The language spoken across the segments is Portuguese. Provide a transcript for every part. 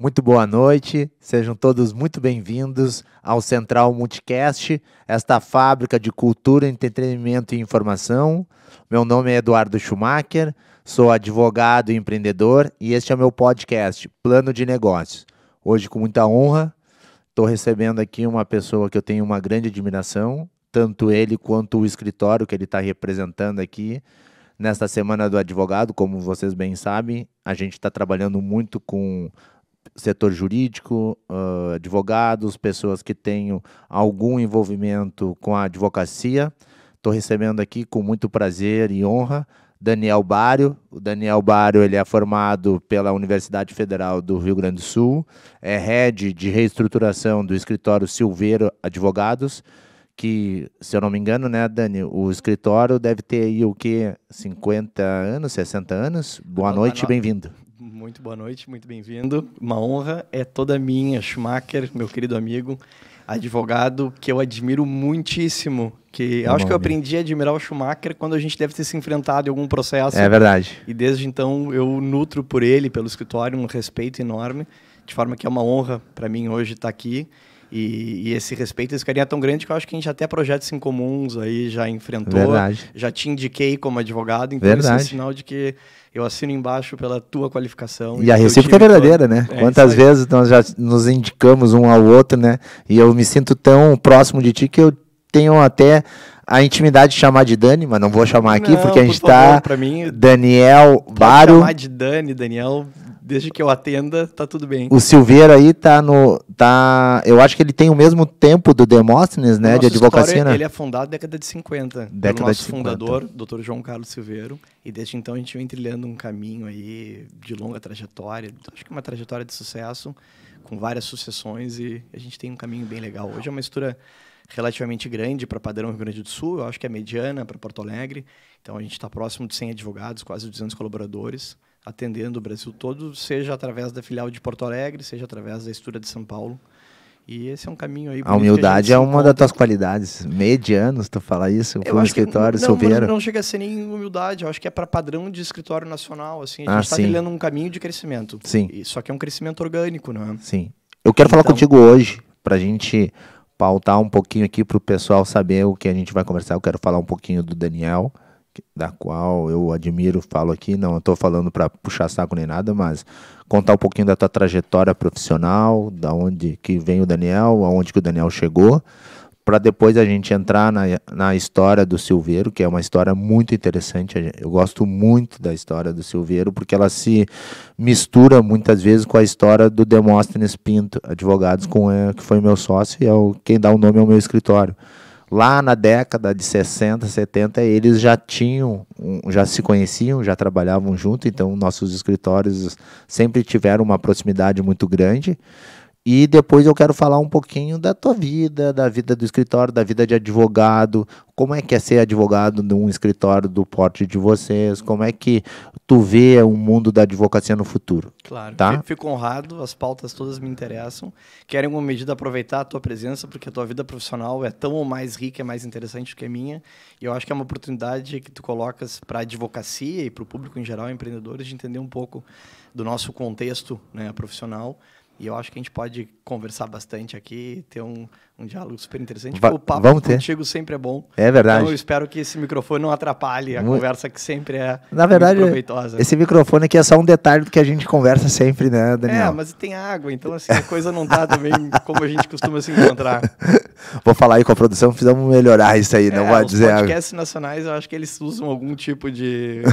Muito boa noite, sejam todos muito bem-vindos ao Central Multicast, esta fábrica de cultura, entretenimento e informação. Meu nome é Eduardo Schumacher, sou advogado e empreendedor e este é meu podcast, Plano de Negócios. Hoje, com muita honra, estou recebendo aqui uma pessoa que eu tenho uma grande admiração, tanto ele quanto o escritório que ele está representando aqui. Nesta Semana do Advogado, como vocês bem sabem, a gente está trabalhando muito com setor jurídico, advogados, pessoas que tenham algum envolvimento com a advocacia. Estou recebendo aqui com muito prazer e honra Daniel Bário. O Daniel Bário ele é formado pela Universidade Federal do Rio Grande do Sul, é head de reestruturação do escritório Silveiro Advogados, que, se eu não me engano, né, Dani, o escritório deve ter aí o quê? 50 anos, 60 anos? Boa noite e bem-vindo. Muito boa noite, muito bem-vindo. Uma honra é toda minha, Schumacher, meu querido amigo, advogado que eu admiro muitíssimo. Acho que eu aprendi a admirar o Schumacher quando a gente deve ter se enfrentado em algum processo. É verdade. E desde então eu nutro por ele, pelo escritório, um respeito enorme, de forma que é uma honra para mim hoje estar aqui. E esse respeito, esse carinho é tão grande que eu acho que a gente até projetos em comuns aí já enfrentou. Verdade. Já te indiquei como advogado, então Verdade. isso é sinal de que eu assino embaixo pela tua qualificação. E a recíproca é verdadeira, né? Quantas vezes nós já nos indicamos um ao outro, né? E eu me sinto tão próximo de ti que eu tenho até a intimidade de chamar de Dani, mas não vou chamar aqui porque a gente está... Daniel Bário. Pode chamar de Dani, Daniel... Desde que eu atenda, tá tudo bem. O Silveira aí eu acho que ele tem o mesmo tempo do Demóstenes, né, de advocacia, né? Ele é fundado na década de 50. Década nosso de 50. Fundador, Dr. João Carlos Silveiro. E desde então a gente vem trilhando um caminho aí de longa trajetória. Acho que uma trajetória de sucesso, com várias sucessões, e a gente tem um caminho bem legal. Hoje é uma mistura relativamente grande para padrão Rio Grande do Sul. Eu acho que é mediana para Porto Alegre. Então a gente está próximo de 100 advogados, quase 200 colaboradores, atendendo o Brasil todo, seja através da filial de Porto Alegre, seja através da Estura de São Paulo. E esse é um caminho aí... A humildade é uma das tuas qualidades. Medianos, tu fala isso? Com o escritório Silveira? Não chega a ser nem humildade. Eu acho que é para padrão de escritório nacional. Assim, a gente está trilhando um caminho de crescimento. Sim. Só que é um crescimento orgânico, não é? Sim. Eu quero falar contigo hoje, para a gente pautar um pouquinho aqui para o pessoal saber o que a gente vai conversar. Eu quero falar um pouquinho do Daniel, da qual eu admiro, falo aqui, não estou falando para puxar saco nem nada, mas contar um pouquinho da tua trajetória profissional, da onde que vem o Daniel, aonde que o Daniel chegou, para depois a gente entrar na história do Silveiro, que é uma história muito interessante. Eu gosto muito da história do Silveiro, porque ela se mistura muitas vezes com a história do Demóstenes Pinto, advogados, que foi meu sócio e quem dá o nome ao meu escritório. Lá na década de 60, 70, eles já se conheciam, já trabalhavam junto, então nossos escritórios sempre tiveram uma proximidade muito grande. E depois eu quero falar um pouquinho da tua vida, da vida do escritório, da vida de advogado, como é que é ser advogado num escritório do porte de vocês, como é que tu vê o mundo da advocacia no futuro. Claro, tá? Fico honrado, as pautas todas me interessam. Quero em alguma medida aproveitar a tua presença, porque a tua vida profissional é tão ou mais rica, é mais interessante do que a minha. E eu acho que é uma oportunidade que tu colocas para a advocacia e para o público em geral, empreendedores, de entender um pouco do nosso contexto, né, profissional. E eu acho que a gente pode conversar bastante aqui, ter um diálogo super interessante. O papo contigo sempre é bom. É verdade. Então eu espero que esse microfone não atrapalhe a conversa, que sempre é muito proveitosa. Esse microfone aqui é só um detalhe do que a gente conversa sempre, né, Daniel? Mas tem água, então assim, a coisa não tá também como a gente costuma se encontrar. Vou falar aí com a produção, precisamos melhorar isso aí, não vou dizer... Os podcasts nacionais, eu acho que eles usam algum tipo de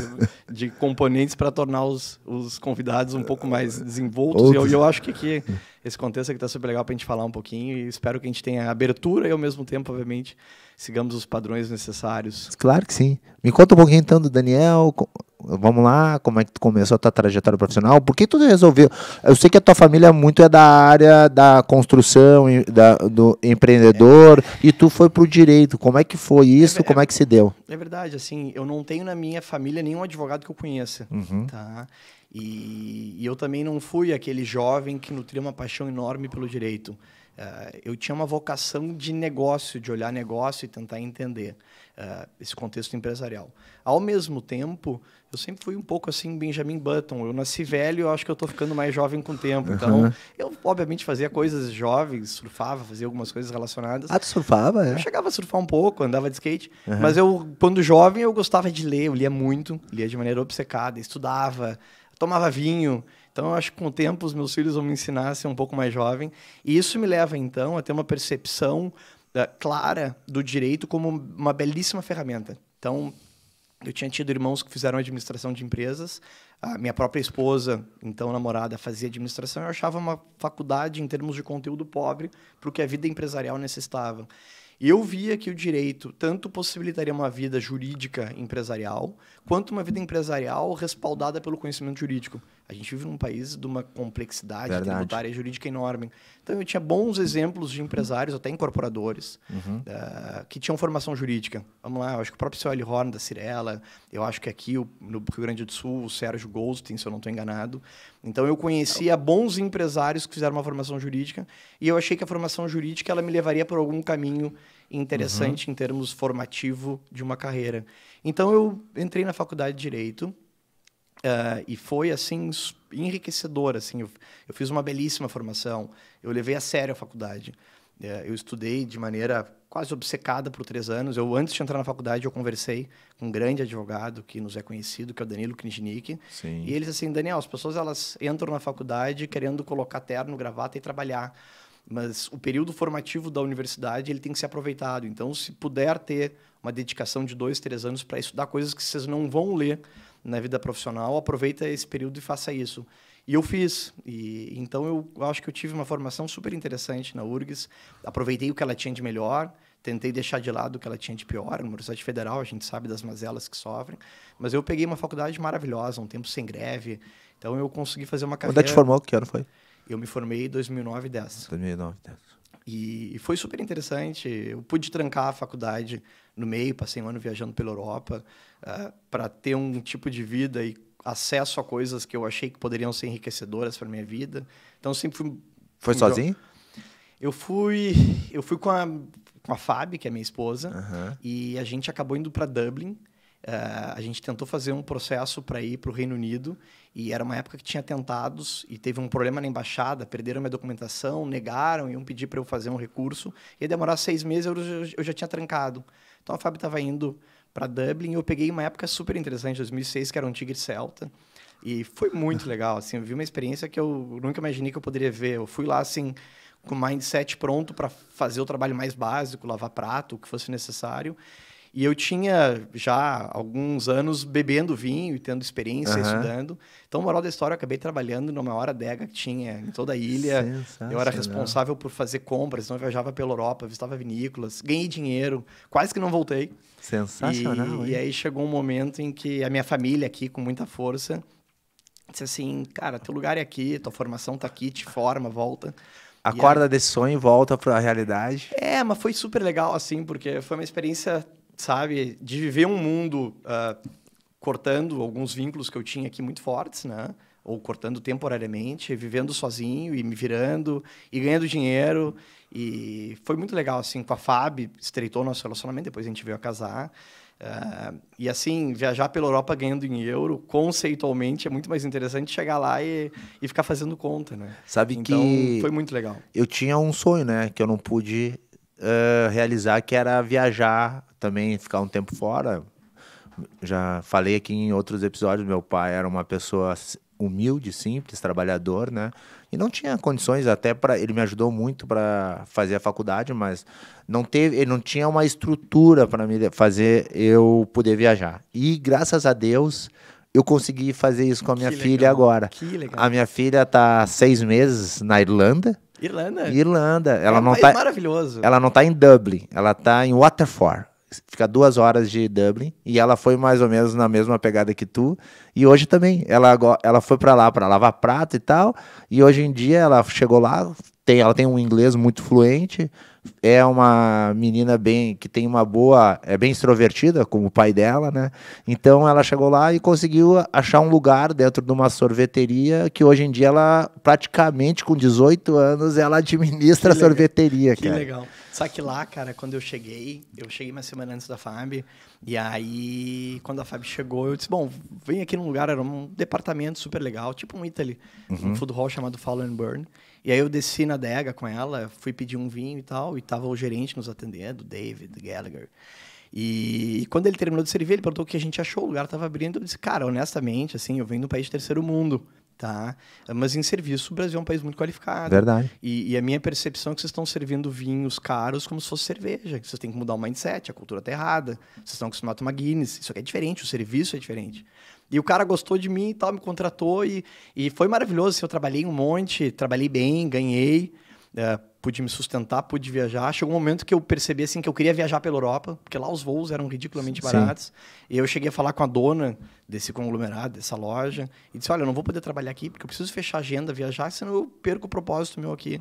componentes para tornar os convidados um pouco mais desenvoltos. E eu acho que aqui esse contexto aqui está super legal para a gente falar um pouquinho, e espero que a gente tenha abertura e, ao mesmo tempo, obviamente, sigamos os padrões necessários. Claro que sim. Me conta um pouquinho, então, do Daniel. Vamos lá, como é que tu começou a tua trajetória profissional? Por que tu resolveu? Eu sei que a tua família muito é da área da construção, do empreendedor, e tu foi pro direito. Como é que foi isso? Como é que se deu? É verdade, assim, eu não tenho na minha família nenhum advogado que eu conheça, tá? E eu também não fui aquele jovem que nutria uma paixão enorme pelo direito. Eu tinha uma vocação de negócio, de olhar negócio e tentar entender esse contexto empresarial. Ao mesmo tempo, eu sempre fui um pouco assim Benjamin Button. Eu nasci velho, eu acho que eu estou ficando mais jovem com o tempo. Então, eu obviamente fazia coisas jovens, surfava, fazia algumas coisas relacionadas. Ah, tu surfava? Eu chegava a surfar um pouco, andava de skate. Mas quando jovem, eu gostava de ler. Eu lia muito, lia de maneira obcecada, estudava, tomava vinho. Então, eu acho que com o tempo os meus filhos vão me ensinar a ser um pouco mais jovem. E isso me leva, então, a ter uma percepção clara do direito como uma belíssima ferramenta. Então, eu tinha tido irmãos que fizeram administração de empresas. A minha própria esposa, então namorada, fazia administração. Eu achava uma faculdade, em termos de conteúdo, pobre para o que a vida empresarial necessitava. E eu via que o direito tanto possibilitaria uma vida jurídica empresarial, quanto uma vida empresarial respaldada pelo conhecimento jurídico. A gente vive num país de uma complexidade tributária e jurídica enorme. Então, eu tinha bons exemplos de empresários, até incorporadores, que tinham formação jurídica. Vamos lá, eu acho que o próprio seu Eli Horn, da Cirela, eu acho que aqui no Rio Grande do Sul, o Sérgio Goldstein, se eu não estou enganado. Então, eu conhecia bons empresários que fizeram uma formação jurídica e eu achei que a formação jurídica ela me levaria por algum caminho interessante em termos formativo de uma carreira. Então, eu entrei na faculdade de Direito, e foi, assim, enriquecedor. Assim, eu fiz uma belíssima formação. Eu levei a sério a faculdade. Eu estudei de maneira quase obcecada por 3 anos. Antes de entrar na faculdade, eu conversei com um grande advogado que nos é conhecido, que é o Danilo Kniznik. E eles assim, Daniel, as pessoas elas entram na faculdade querendo colocar terno, gravata e trabalhar. Mas o período formativo da universidade ele tem que ser aproveitado. Então, se puder ter uma dedicação de 2, 3 anos para estudar coisas que vocês não vão ler na vida profissional, aproveita esse período e faça isso. E eu fiz. Então, eu acho que eu tive uma formação super interessante na URGS. Aproveitei o que ela tinha de melhor, tentei deixar de lado o que ela tinha de pior. Na Universidade Federal, a gente sabe das mazelas que sofrem. Mas eu peguei uma faculdade maravilhosa, um tempo sem greve. Então, eu consegui fazer uma carreira... Onde é que te formou? Que ano foi? Eu me formei em 2009 e 10. 2009 e 10. E foi super interessante. Eu pude trancar a faculdade no meio, passei um ano viajando pela Europa para ter um tipo de vida e acesso a coisas que eu achei que poderiam ser enriquecedoras para minha vida. Então, eu sempre fui... Foi sozinho? Eu fui com a Fábio, que é minha esposa, e a gente acabou indo para Dublin. A gente tentou fazer um processo para ir para o Reino Unido e era uma época que tinha atentados e teve um problema na embaixada, perderam minha documentação, negaram, iam pedir para eu fazer um recurso. Ia demorar 6 meses, eu já tinha trancado. Então, a Fábio estava indo para Dublin e eu peguei uma época super interessante, 2006, que era um Tigre Celta. E foi muito legal. Assim, eu vi uma experiência que eu nunca imaginei que eu poderia ver. Eu fui lá assim, com o mindset pronto para fazer o trabalho mais básico, lavar prato, o que fosse necessário. E eu tinha já alguns anos bebendo vinho e tendo experiência, estudando. Então, moral da história, eu acabei trabalhando na maior adega que tinha em toda a ilha. Eu era responsável por fazer compras, então eu viajava pela Europa, visitava vinícolas, ganhei dinheiro, quase que não voltei. Sensacional, E aí chegou um momento em que a minha família aqui, com muita força, disse assim, cara, teu lugar é aqui, tua formação tá aqui, te forma, volta. Acorda desse sonho e volta para a realidade. Mas foi super legal, assim, porque foi uma experiência... sabe, de viver um mundo cortando alguns vínculos que eu tinha aqui muito fortes, né? Ou cortando temporariamente, vivendo sozinho e me virando e ganhando dinheiro. E foi muito legal, assim, com a Fábio, estreitou nosso relacionamento, depois a gente veio a casar. E, assim, viajar pela Europa ganhando em euro, conceitualmente, é muito mais interessante chegar lá e ficar fazendo conta, né? Sabe então, que... foi muito legal. Eu tinha um sonho, né? Que eu não pude realizar, que era viajar, também ficar um tempo fora. Já falei aqui em outros episódios, meu pai era uma pessoa humilde, simples, trabalhador, né? E não tinha condições até para... Ele me ajudou muito para fazer a faculdade, mas ele não tinha uma estrutura para me fazer eu poder viajar. E, graças a Deus, eu consegui fazer isso com a minha filha agora. Que legal. A minha filha está 6 meses na Irlanda. Irlanda. Ela não tá, maravilhoso. Ela não está em Dublin, ela está em Waterford. Fica 2 horas de Dublin. E ela foi mais ou menos na mesma pegada que tu. E hoje também. Ela foi para lá para lavar prato e tal. E hoje em dia ela chegou lá. Ela tem um inglês muito fluente. é uma menina que tem uma boa, é bem extrovertida, como o pai dela, né? Então ela chegou lá e conseguiu achar um lugar dentro de uma sorveteria que hoje em dia ela, praticamente com 18 anos, ela administra a sorveteria, cara. Que legal. Sabe que lá, cara, quando eu cheguei uma semana antes da FAB, e aí, quando a FAB chegou, eu disse, bom, vem aqui num lugar, era um departamento super legal, tipo um Italy, um food hall chamado Fall and Burn. E aí eu desci na adega com ela, fui pedir um vinho e tal, e tava o gerente nos atendendo, David Gallagher. E quando ele terminou de servir, ele perguntou o que a gente achou, o lugar tava abrindo, eu disse, cara, honestamente, assim, eu venho de um país de terceiro mundo, tá? Mas em serviço, o Brasil é um país muito qualificado. Verdade. E a minha percepção é que vocês estão servindo vinhos caros como se fosse cerveja. Vocês têm que mudar o mindset, a cultura tá errada. Vocês estão acostumados a tomar Guinness. Isso aqui é diferente, o serviço é diferente. E o cara gostou de mim e tal, me contratou e foi maravilhoso. Assim, eu trabalhei um monte, trabalhei bem, ganhei, pude me sustentar, pude viajar. Chegou um momento que eu percebi assim, que eu queria viajar pela Europa, porque lá os voos eram ridiculamente baratos. E eu cheguei a falar com a dona desse conglomerado, dessa loja, e disse, olha, eu não vou poder trabalhar aqui, porque eu preciso fechar a agenda, viajar, senão eu perco o propósito meu aqui.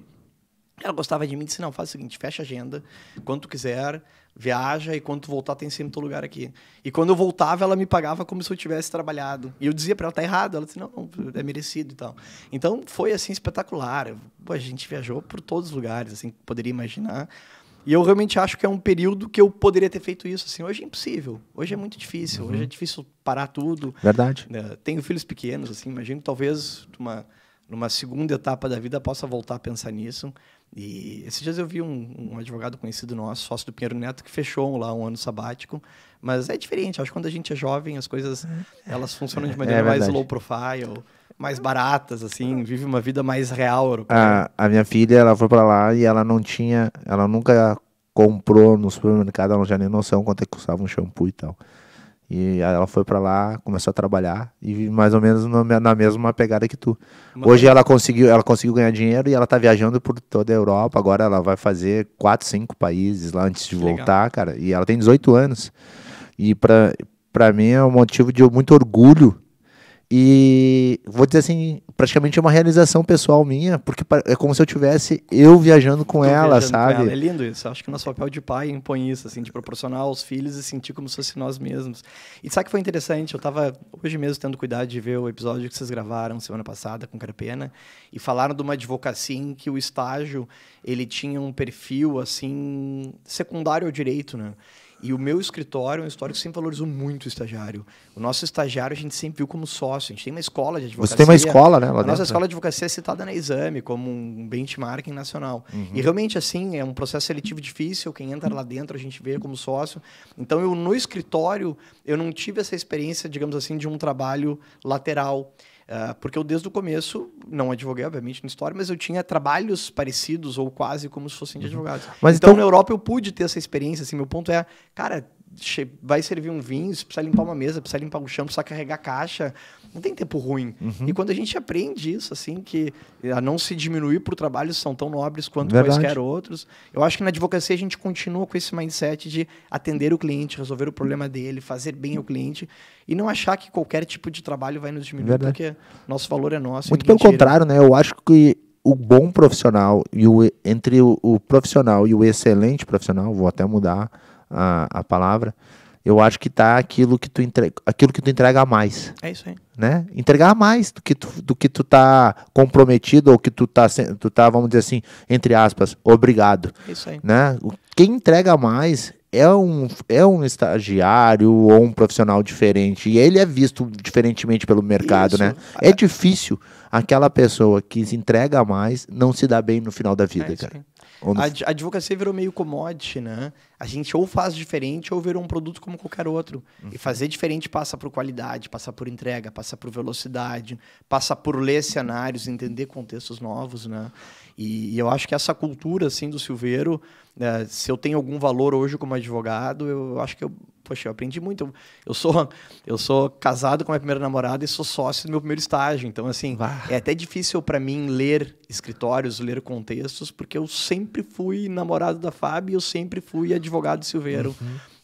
Ela gostava de mim e disse, não, faz o seguinte, fecha a agenda, quando tu quiser, viaja, e quando tu voltar tem sempre teu lugar aqui. E quando eu voltava, ela me pagava como se eu tivesse trabalhado. E eu dizia para ela, tá errado. Ela disse, não, é merecido e tal. Então, foi, assim, espetacular. Pô, a gente viajou por todos os lugares, assim, que poderia imaginar. E eu realmente acho que é um período que eu poderia ter feito isso. Assim, hoje é impossível. Hoje é muito difícil. Hoje é difícil parar tudo. Verdade. Tenho filhos pequenos, assim, imagino que talvez numa segunda etapa da vida possa voltar a pensar nisso. E esses dias eu vi um advogado conhecido nosso, sócio do Pinheiro Neto, que fechou lá um ano sabático. Mas é diferente. Acho que quando a gente é jovem, as coisas elas funcionam de maneira mais low profile, mais baratas, assim, vive uma vida mais real europeia. A minha filha, ela foi pra lá e ela nunca comprou no supermercado, ela não tinha nem noção quanto é que custava um shampoo e tal. E ela foi pra lá, começou a trabalhar e mais ou menos na mesma pegada que tu. Hoje ela conseguiu ganhar dinheiro e ela tá viajando por toda a Europa. Agora ela vai fazer 4, 5 países lá antes de voltar, cara. E ela tem 18 anos. E pra mim é um motivo de muito orgulho. E vou dizer assim, praticamente é uma realização pessoal minha, porque é como se eu tivesse viajando com ela, sabe? Com ela. É lindo isso. Acho que o nosso papel de pai impõe isso, assim, de proporcionar aos filhos e sentir como se fosse nós mesmos. E sabe que foi interessante? Eu estava hoje mesmo tendo cuidado de ver o episódio que vocês gravaram semana passada com Carapena e falaram de uma advocacia em que o estágio ele tinha um perfil assim secundário ao direito, né? E o meu escritório é um escritório que sempre valorizou muito o estagiário. O nosso estagiário a gente sempre viu como sócio. A gente tem uma escola de advocacia. Você tem uma escola, né? A nossa escola de advocacia é citada na Exame como um benchmarking nacional. E realmente, assim, é um processo seletivo difícil. Quem entra lá dentro, a gente vê como sócio. Então, no escritório, eu não tive essa experiência, digamos assim, de um trabalho lateral. Porque eu, desde o começo, não advoguei, obviamente, na história, mas eu tinha trabalhos parecidos ou quase como se fossem de advogados. Mas então, na Europa, eu pude ter essa experiência. Assim, meu ponto é, cara, vai servir um vinho, você precisa limpar uma mesa, precisa limpar um chão, precisa carregar caixa. Não tem tempo ruim. E quando a gente aprende isso, assim, que a não se diminuir por trabalhos que são tão nobres quanto quaisquer outros, eu acho que na advocacia a gente continua com esse mindset de atender o cliente, resolver o problema dele, fazer bem ao cliente e não achar que qualquer tipo de trabalho vai nos diminuir, porque nosso valor é nosso. Muito pelo contrário, né? Eu acho que o bom profissional e entre o profissional e o excelente profissional, vou até mudar a palavra, eu acho que tá aquilo que tu entrega a mais. É isso aí. Né? Entregar a mais do que tu tá comprometido ou que tu tá, vamos dizer assim, entre aspas, obrigado. É isso aí. Né? Quem entrega mais é um estagiário ou um profissional diferente. E ele é visto diferentemente pelo mercado, né? É difícil aquela pessoa que se entrega mais não se dá bem no final da vida, cara. A advocacia virou meio commodity, né? A gente ou faz diferente ou virou um produto como qualquer outro. E fazer diferente passa por qualidade, passa por entrega, passa por velocidade, passa por ler cenários, entender contextos novos, né? E eu acho que essa cultura, assim, do Silveiro, se eu tenho algum valor hoje como advogado, eu acho que eu aprendi muito. Eu sou casado com a minha primeira namorada e sou sócio do meu primeiro estágio. Então, assim, é até difícil para mim ler escritórios, ler contextos, porque eu sempre fui namorado da FAB e eu sempre fui advogado Silveiro.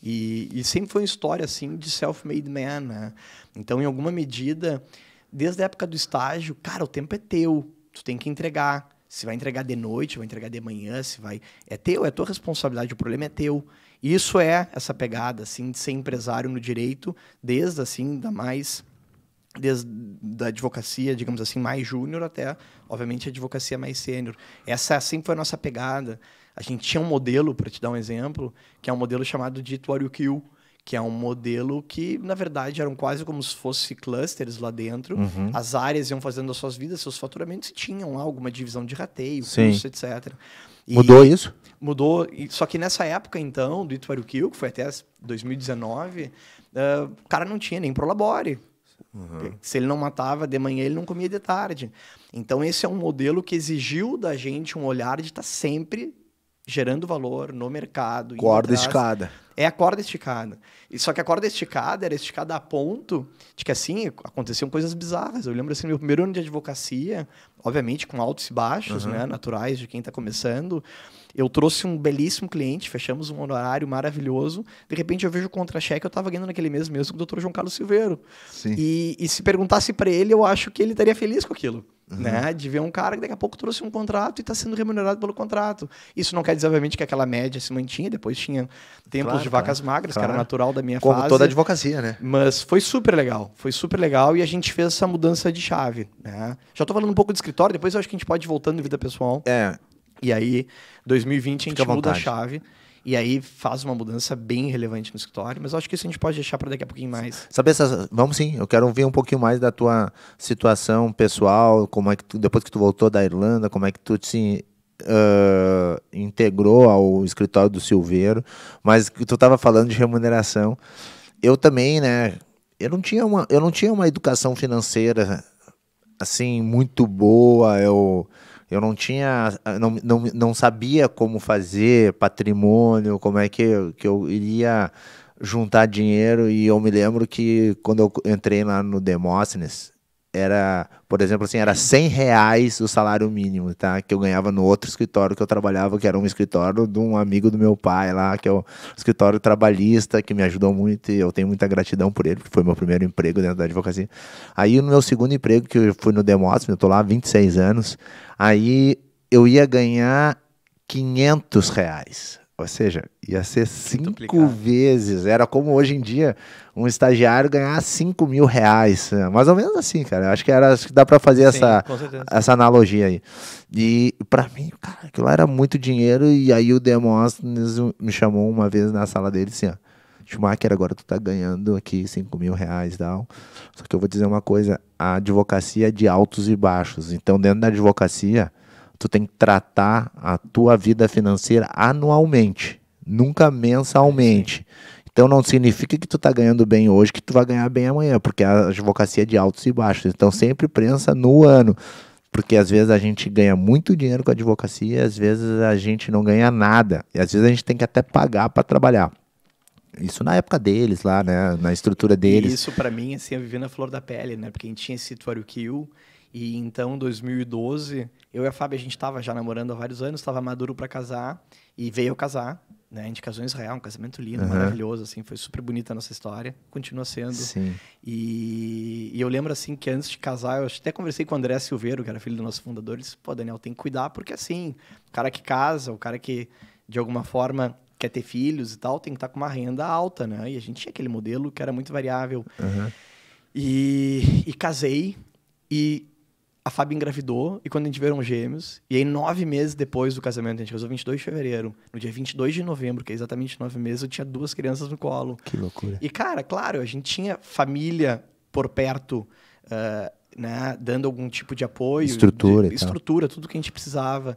E sempre foi uma história, assim, de self-made man, né? Então, em alguma medida, desde a época do estágio, cara, o tempo é teu. Tu tem que entregar. Se vai entregar de noite, vai entregar de manhã, se vai... É teu, é tua responsabilidade, o problema é teu. Isso é essa pegada, assim, de ser empresário no direito, desde, assim, desde a advocacia, digamos assim, mais júnior até, obviamente, a advocacia mais sênior. Essa sempre foi a nossa pegada. A gente tinha um modelo, para te dar um exemplo, que é um modelo chamado de It What You Kill, que é um modelo que, na verdade, eram quase como se fossem clusters lá dentro. As áreas iam fazendo as suas vidas, seus faturamentos, e tinham lá alguma divisão de rateio, custo, etc. Mudou isso? Mudou. Só que nessa época, então, do It What You Kill, que foi até 2019, o cara não tinha nem prolabore. Se ele não matava de manhã, ele não comia de tarde. Então, esse é um modelo que exigiu da gente um olhar de estar sempre gerando valor no mercado. Corda esticada. É a corda esticada. Só que a corda esticada era esticada a ponto de que, assim, aconteciam coisas bizarras. Eu lembro, assim, no meu primeiro ano de advocacia, obviamente com altos e baixos, né, naturais de quem está começando, eu trouxe um belíssimo cliente, fechamos um honorário maravilhoso, de repente eu vejo o contra-cheque, eu estava ganhando naquele mês mesmo com o Dr. João Carlos Silveiro. Sim. E se perguntasse para ele, eu acho que ele estaria feliz com aquilo. Né? De ver um cara que daqui a pouco trouxe um contrato e está sendo remunerado pelo contrato. Isso não quer dizer, obviamente, que aquela média se mantinha, depois tinha tempos de vacas magras, que era natural da minha fase. Como toda advocacia, né? Mas foi super legal e a gente fez essa mudança de chave. Né? Já estou falando um pouco de escritório, depois eu acho que a gente pode ir voltando em vida pessoal. E aí, 2020, a gente muda a chave. E aí faz uma mudança bem relevante no escritório, mas eu acho que isso a gente pode deixar para daqui a pouquinho mais. Saber vamos sim, eu quero ouvir um pouquinho mais da tua situação pessoal, como é que depois que tu voltou da Irlanda, como é que tu se integrou ao escritório do Silveiro, mas que tu estava falando de remuneração. Eu também, né? Eu não tinha uma educação financeira assim muito boa. Eu não sabia como fazer patrimônio, como é que eu iria juntar dinheiro. E eu me lembro que quando eu entrei lá no Demóstenes, era, por exemplo, assim, era R$100 o salário mínimo, tá? Que eu ganhava no outro escritório que eu trabalhava, que era um escritório de um amigo do meu pai lá, que é o escritório trabalhista, que me ajudou muito, e eu tenho muita gratidão por ele, porque foi meu primeiro emprego dentro da advocacia. Aí no meu segundo emprego, que eu fui no Demóstenes, eu tô lá há 26 anos, aí eu ia ganhar R$500. Ou seja, ia ser 5 vezes. Era como hoje em dia um estagiário ganhar R$5.000. Mais ou menos assim, cara. Acho que dá para fazer essa analogia aí. E para mim, cara, aquilo era muito dinheiro. E aí o Demóstenes me chamou uma vez na sala dele assim, ó, Schumacher, agora tu tá ganhando aqui R$5.000 e tal. Só que eu vou dizer uma coisa, a advocacia é de altos e baixos. Então, dentro da advocacia, tu tem que tratar a tua vida financeira anualmente, nunca mensalmente. Então não significa que tu tá ganhando bem hoje, que tu vai ganhar bem amanhã, porque a advocacia é de altos e baixos. Então sempre pensa no ano, porque às vezes a gente ganha muito dinheiro com a advocacia, às vezes a gente não ganha nada, e às vezes a gente tem que até pagar para trabalhar. Isso na época deles lá, né, na estrutura deles. E isso para mim, assim, eu vivi na flor da pele, né, porque a gente tinha esse It What You Kill. E então, em 2012, eu e a Fábio, a gente estava já namorando há vários anos, estava maduro para casar, e veio casar, né? A gente casou em Israel, um casamento lindo, maravilhoso, assim, foi super bonita a nossa história, continua sendo. Sim. E eu lembro, assim, que antes de casar, eu até conversei com o André Silveiro, que era filho do nosso fundador, ele disse, pô, Daniel, tem que cuidar, porque assim, o cara que casa, o cara que, de alguma forma, quer ter filhos e tal, tem que estar com uma renda alta, né? E a gente tinha aquele modelo que era muito variável. E casei, e a Fábio engravidou, e quando a gente tiveram gêmeos, e aí 9 meses depois do casamento, a gente casou 22 de fevereiro, no dia 22 de novembro, que é exatamente 9 meses, eu tinha 2 crianças no colo. Que loucura. E, cara, claro, a gente tinha família por perto, né, dando algum tipo de apoio. Estrutura, tudo que a gente precisava.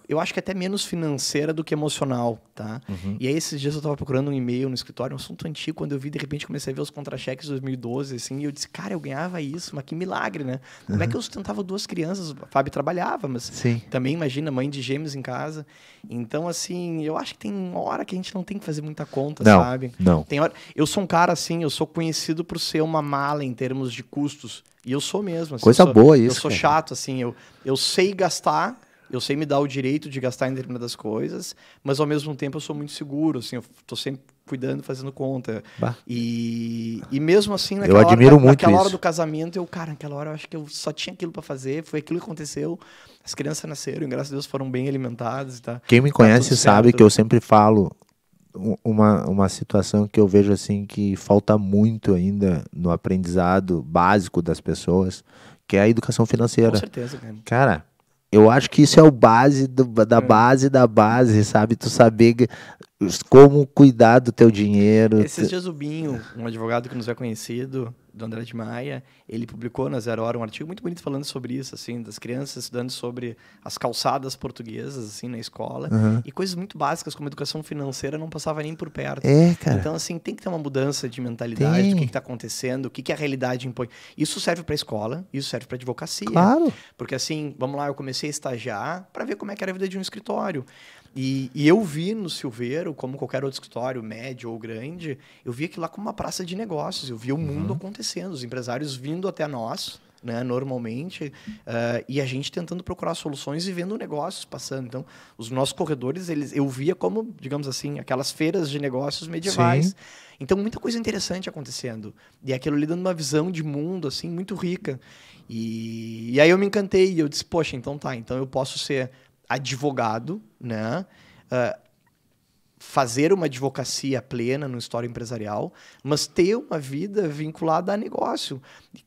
Eu acho que até menos financeira do que emocional, tá? E aí esses dias eu tava procurando um e-mail no escritório, um assunto antigo, quando eu vi, de repente comecei a ver os contra-cheques de 2012, assim, e eu disse, cara, eu ganhava isso, mas que milagre, né? Como é que eu sustentava 2 crianças? A Fábio trabalhava, mas também, imagina, mãe de gêmeos em casa. Então, assim, eu acho que tem hora que a gente não tem que fazer muita conta, sabe? Não. Tem hora... Eu sou um cara, assim, eu sou conhecido por ser uma mala em termos de custos, e eu sou mesmo. Assim, Coisa boa isso, eu sou chato, assim, eu sei gastar, eu sei me dar o direito de gastar em determinadas coisas, mas ao mesmo tempo eu sou muito seguro, assim, eu tô sempre cuidando, fazendo conta. E mesmo assim, naquela hora do casamento, naquela hora eu acho que eu só tinha aquilo para fazer, foi aquilo que aconteceu, as crianças nasceram, e graças a Deus foram bem alimentadas. Tá, quem me conhece sabe que eu sempre falo uma situação que eu vejo assim que falta muito ainda no aprendizado básico das pessoas, que é a educação financeira. Com certeza, cara. Cara, eu acho que isso é o base da base, sabe? Tu saber como cuidar do teu dinheiro. Esses dias o Binho, um advogado que nos é conhecido, do André de Maia, ele publicou na Zero Hora um artigo muito bonito falando sobre isso, assim, das crianças estudando sobre as calçadas portuguesas, assim, na escola, e coisas muito básicas como educação financeira não passava nem por perto. Cara. Então, assim, tem que ter uma mudança de mentalidade do que está acontecendo, o que a realidade impõe. Isso serve para a escola, isso serve para a advocacia. Claro. Porque, assim, vamos lá, eu comecei a estagiar para ver como é que era a vida de um escritório. E eu vi no Silveiro, como qualquer outro escritório, médio ou grande, eu vi aquilo lá como uma praça de negócios. Eu via o mundo acontecendo, os empresários vindo até nós, né, normalmente, e a gente tentando procurar soluções e vendo negócios passando. Então, os nossos corredores, eu via como, digamos assim, aquelas feiras de negócios medievais. Sim. Então, muita coisa interessante acontecendo. E aquilo ali dando uma visão de mundo, assim, muito rica. E aí eu me encantei e eu disse, poxa, então eu posso ser advogado, né? Fazer uma advocacia plena no história empresarial, mas ter uma vida vinculada a negócio.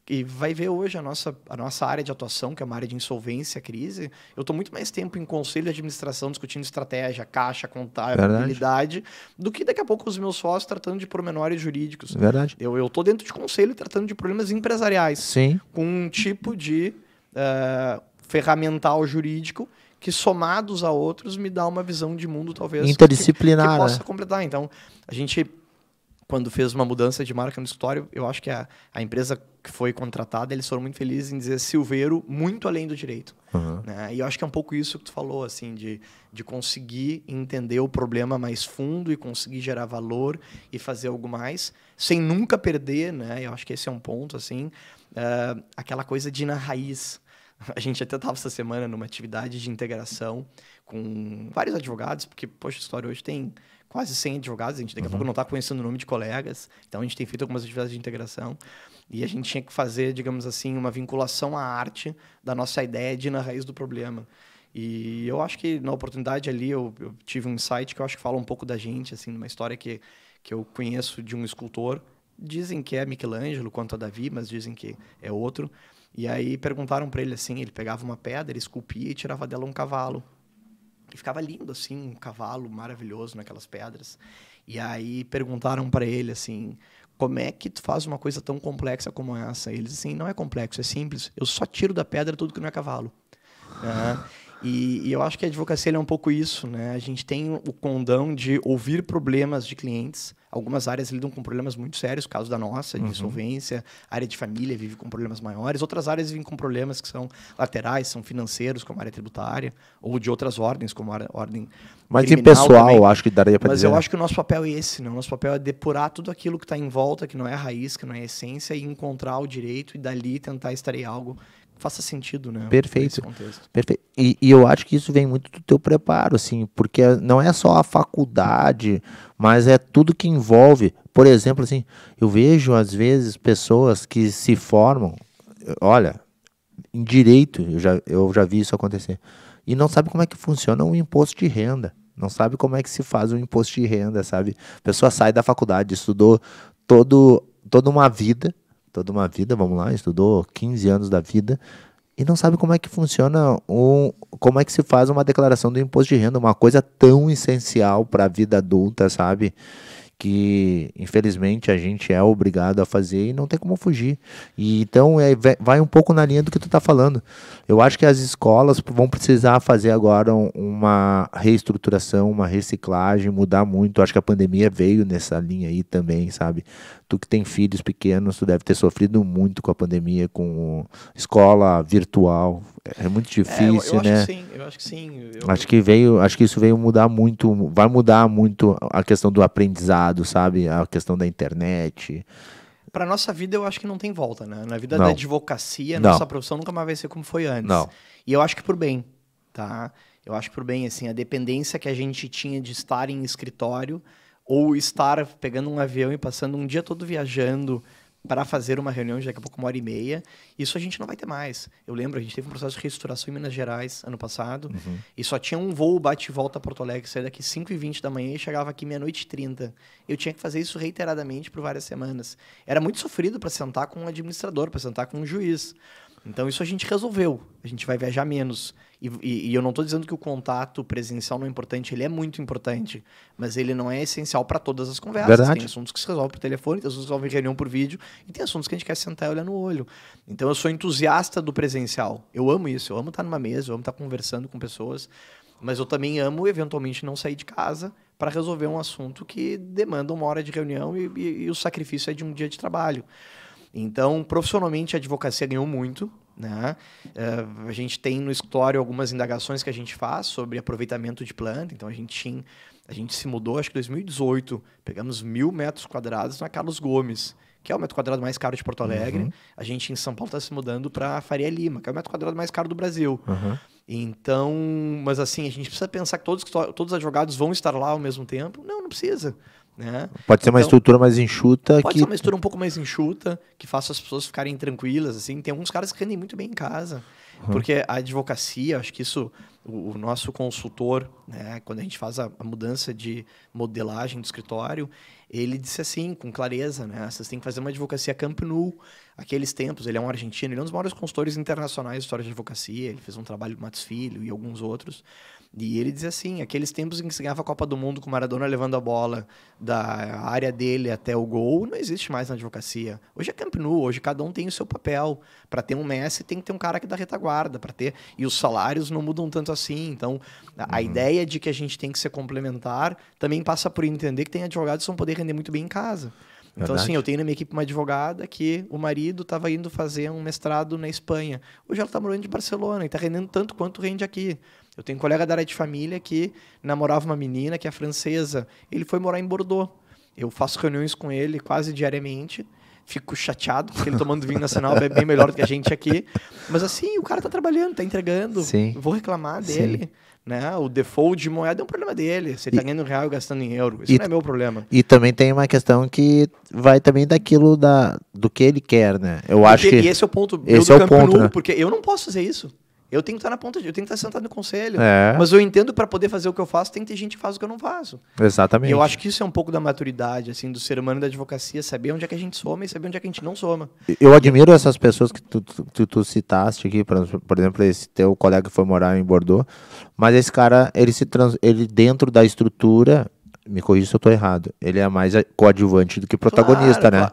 E vai ver hoje a nossa área de atuação, que é uma área de insolvência, crise. Eu estou muito mais tempo em conselho de administração, discutindo estratégia, caixa, contabilidade, do que daqui a pouco os meus sócios tratando de pormenores jurídicos. Verdade. Eu estou dentro de conselho tratando de problemas empresariais. Sim. Com um tipo de ferramental jurídico que somados a outros me dá uma visão de mundo talvez interdisciplinar, que possa completar. Então, a gente, quando fez uma mudança de marca no escritório, eu acho que a empresa que foi contratada, eles foram muito felizes em dizer Silveiro muito além do direito. Né? E eu acho que é um pouco isso que tu falou, assim, de conseguir entender o problema mais fundo e conseguir gerar valor e fazer algo mais, sem nunca perder, né? Eu acho que esse é um ponto, assim, aquela coisa de ir na raiz. A gente até estava essa semana numa atividade de integração com vários advogados, porque, poxa, a história hoje tem quase 100 advogados, a gente daqui a pouco não está conhecendo o nome de colegas, então a gente tem feito algumas atividades de integração e a gente tinha que fazer, digamos assim, uma vinculação à arte da nossa ideia de ir na raiz do problema. E eu acho que na oportunidade ali eu tive um insight que eu acho que fala um pouco da gente, assim, numa história que eu conheço de um escultor. Dizem que é Michelangelo quanto a Davi, mas dizem que é outro. E aí perguntaram para ele assim, ele pegava uma pedra, esculpia e tirava dela um cavalo. E ficava lindo assim, um cavalo maravilhoso naquelas pedras. E aí perguntaram para ele assim, como é que tu faz uma coisa tão complexa como essa? E ele disse assim, não é complexo, é simples. Eu só tiro da pedra tudo que não é cavalo. E eu acho que a advocacia é um pouco isso, né? A gente tem o condão de ouvir problemas de clientes. Algumas áreas lidam com problemas muito sérios, caso da nossa, de insolvência. A área de família vive com problemas maiores. Outras áreas vivem com problemas que são laterais, são financeiros, como a área tributária, ou de outras ordens, como a ordem mas em pessoal, também. Acho que daria para dizer. Mas eu acho que o nosso papel é esse, né? O nosso papel é depurar tudo aquilo que está em volta, que não é a raiz, que não é a essência, e encontrar o direito e dali tentar extrair algo faça sentido, né? Perfeito. Perfeito. E eu acho que isso vem muito do teu preparo, assim, porque não é só a faculdade, mas é tudo que envolve. Por exemplo, assim, eu vejo às vezes pessoas que se formam, olha, em direito, eu já vi isso acontecer, e não sabe como é que funciona um imposto de renda, não sabe como é que se faz um imposto de renda, sabe? A pessoa sai da faculdade, estudou toda uma vida, vamos lá, estudou 15 anos da vida e não sabe como é que funciona, como é que se faz uma declaração do imposto de renda, uma coisa tão essencial para a vida adulta, sabe? Que infelizmente a gente é obrigado a fazer e não tem como fugir. E então vai um pouco na linha do que tu está falando. Eu acho que as escolas vão precisar fazer agora uma reestruturação, uma reciclagem, mudar muito. Eu acho que a pandemia veio nessa linha aí também, sabe? Tu que tem filhos pequenos, tu deve ter sofrido muito com a pandemia, com escola virtual. É muito difícil, né? Eu acho que sim. Acho que isso veio mudar muito, vai mudar muito a questão do aprendizado, sabe? A questão da internet. Para nossa vida, eu acho que não tem volta, né? Na vida da advocacia, nossa profissão nunca mais vai ser como foi antes. Não. E eu acho que por bem. tá? Eu acho por bem, assim, a dependência que a gente tinha de estar em escritório ou estar pegando um avião e passando um dia todo viajando para fazer uma reunião de daqui a pouco 1h30, isso a gente não vai ter mais. Eu lembro, a gente teve um processo de reestruturação em Minas Gerais ano passado, e só tinha um voo bate e volta a Porto Alegre, saía daqui 5h20 da manhã e chegava aqui 00h30. Eu tinha que fazer isso reiteradamente por várias semanas. Era muito sofrido para sentar com um administrador, para sentar com um juiz. Então, isso a gente resolveu. A gente vai viajar menos. E eu não estou dizendo que o contato presencial não é importante. Ele é muito importante. Mas ele não é essencial para todas as conversas. Verdade. Tem assuntos que se resolvem por telefone, tem assuntos que se resolvem em reunião por vídeo. E tem assuntos que a gente quer sentar e olhar no olho. Então, eu sou entusiasta do presencial. Eu amo isso. Eu amo estar numa mesa, eu amo estar conversando com pessoas. Mas eu também amo, eventualmente, não sair de casa para resolver um assunto que demanda 1 hora de reunião e o sacrifício é de um dia de trabalho. Então, profissionalmente, a advocacia ganhou muito, né? A gente tem no escritório algumas indagações que a gente faz sobre aproveitamento de planta. Então, a gente se mudou, acho que em 2018, pegamos 1.000 metros quadrados na Carlos Gomes, que é o metro quadrado mais caro de Porto Alegre. A gente, em São Paulo, está se mudando para Faria Lima, que é o metro quadrado mais caro do Brasil. Então, mas assim, a gente precisa pensar que todos os advogados vão estar lá ao mesmo tempo? Não precisa. Né? Pode ser uma estrutura mais enxuta. Pode ser uma estrutura um pouco mais enxuta, que faça as pessoas ficarem tranquilas. Assim. Tem alguns caras que rendem muito bem em casa. Porque a advocacia, acho que isso, o nosso consultor, né, quando a gente faz a mudança de modelagem do escritório, ele disse assim, com clareza, né, vocês têm que fazer uma advocacia Camp Nou. Aqueles tempos, ele é um argentino, ele é um dos maiores consultores internacionais de história de advocacia, ele fez um trabalho com Matos Filho e alguns outros. E ele diz assim, aqueles tempos em que se ganhava a Copa do Mundo com o Maradona levando a bola da área dele até o gol, não existe mais na advocacia. Hoje é Camp Nou, hoje cada um tem o seu papel. Para ter um Messi, tem que ter um cara aqui da retaguarda, para ter... E os salários não mudam tanto assim. Então, a ideia de que a gente tem que ser complementar também passa por entender que tem advogados que vão poder render muito bem em casa. Então, Verdade. assim, eu tenho na minha equipe uma advogada que o marido estava indo fazer um mestrado na Espanha. Hoje ela está morando em Barcelona e está rendendo tanto quanto rende aqui. Eu tenho um colega da área de família que namorava uma menina que é francesa. Ele foi morar em Bordeaux. Eu faço reuniões com ele quase diariamente. Fico chateado, porque ele tomando vinho nacional é bem melhor do que a gente aqui. Mas assim, o cara tá trabalhando, tá entregando. Sim. Eu vou reclamar dele. Né? O default de moeda é um problema dele. Se ele tá ganhando real e gastando em euro. Isso não é meu problema. E também tem uma questão que vai também daquilo do que ele quer, né? Eu acho que... E esse é o ponto esse é o ponto, né? Porque eu não posso fazer isso. Eu tenho que estar na ponta, eu tenho que estar sentado no conselho. É. Mas eu entendo, para poder fazer o que eu faço, tem que ter gente que faz o que eu não faço. Exatamente. E eu acho que isso é um pouco da maturidade, assim, do ser humano e da advocacia, saber onde é que a gente soma e saber onde é que a gente não soma. Eu admiro essas pessoas que tu citaste aqui, por exemplo, esse teu colega que foi morar em Bordeaux, mas esse cara, ele dentro da estrutura, me corrija se eu estou errado, ele é mais coadjuvante do que protagonista, né?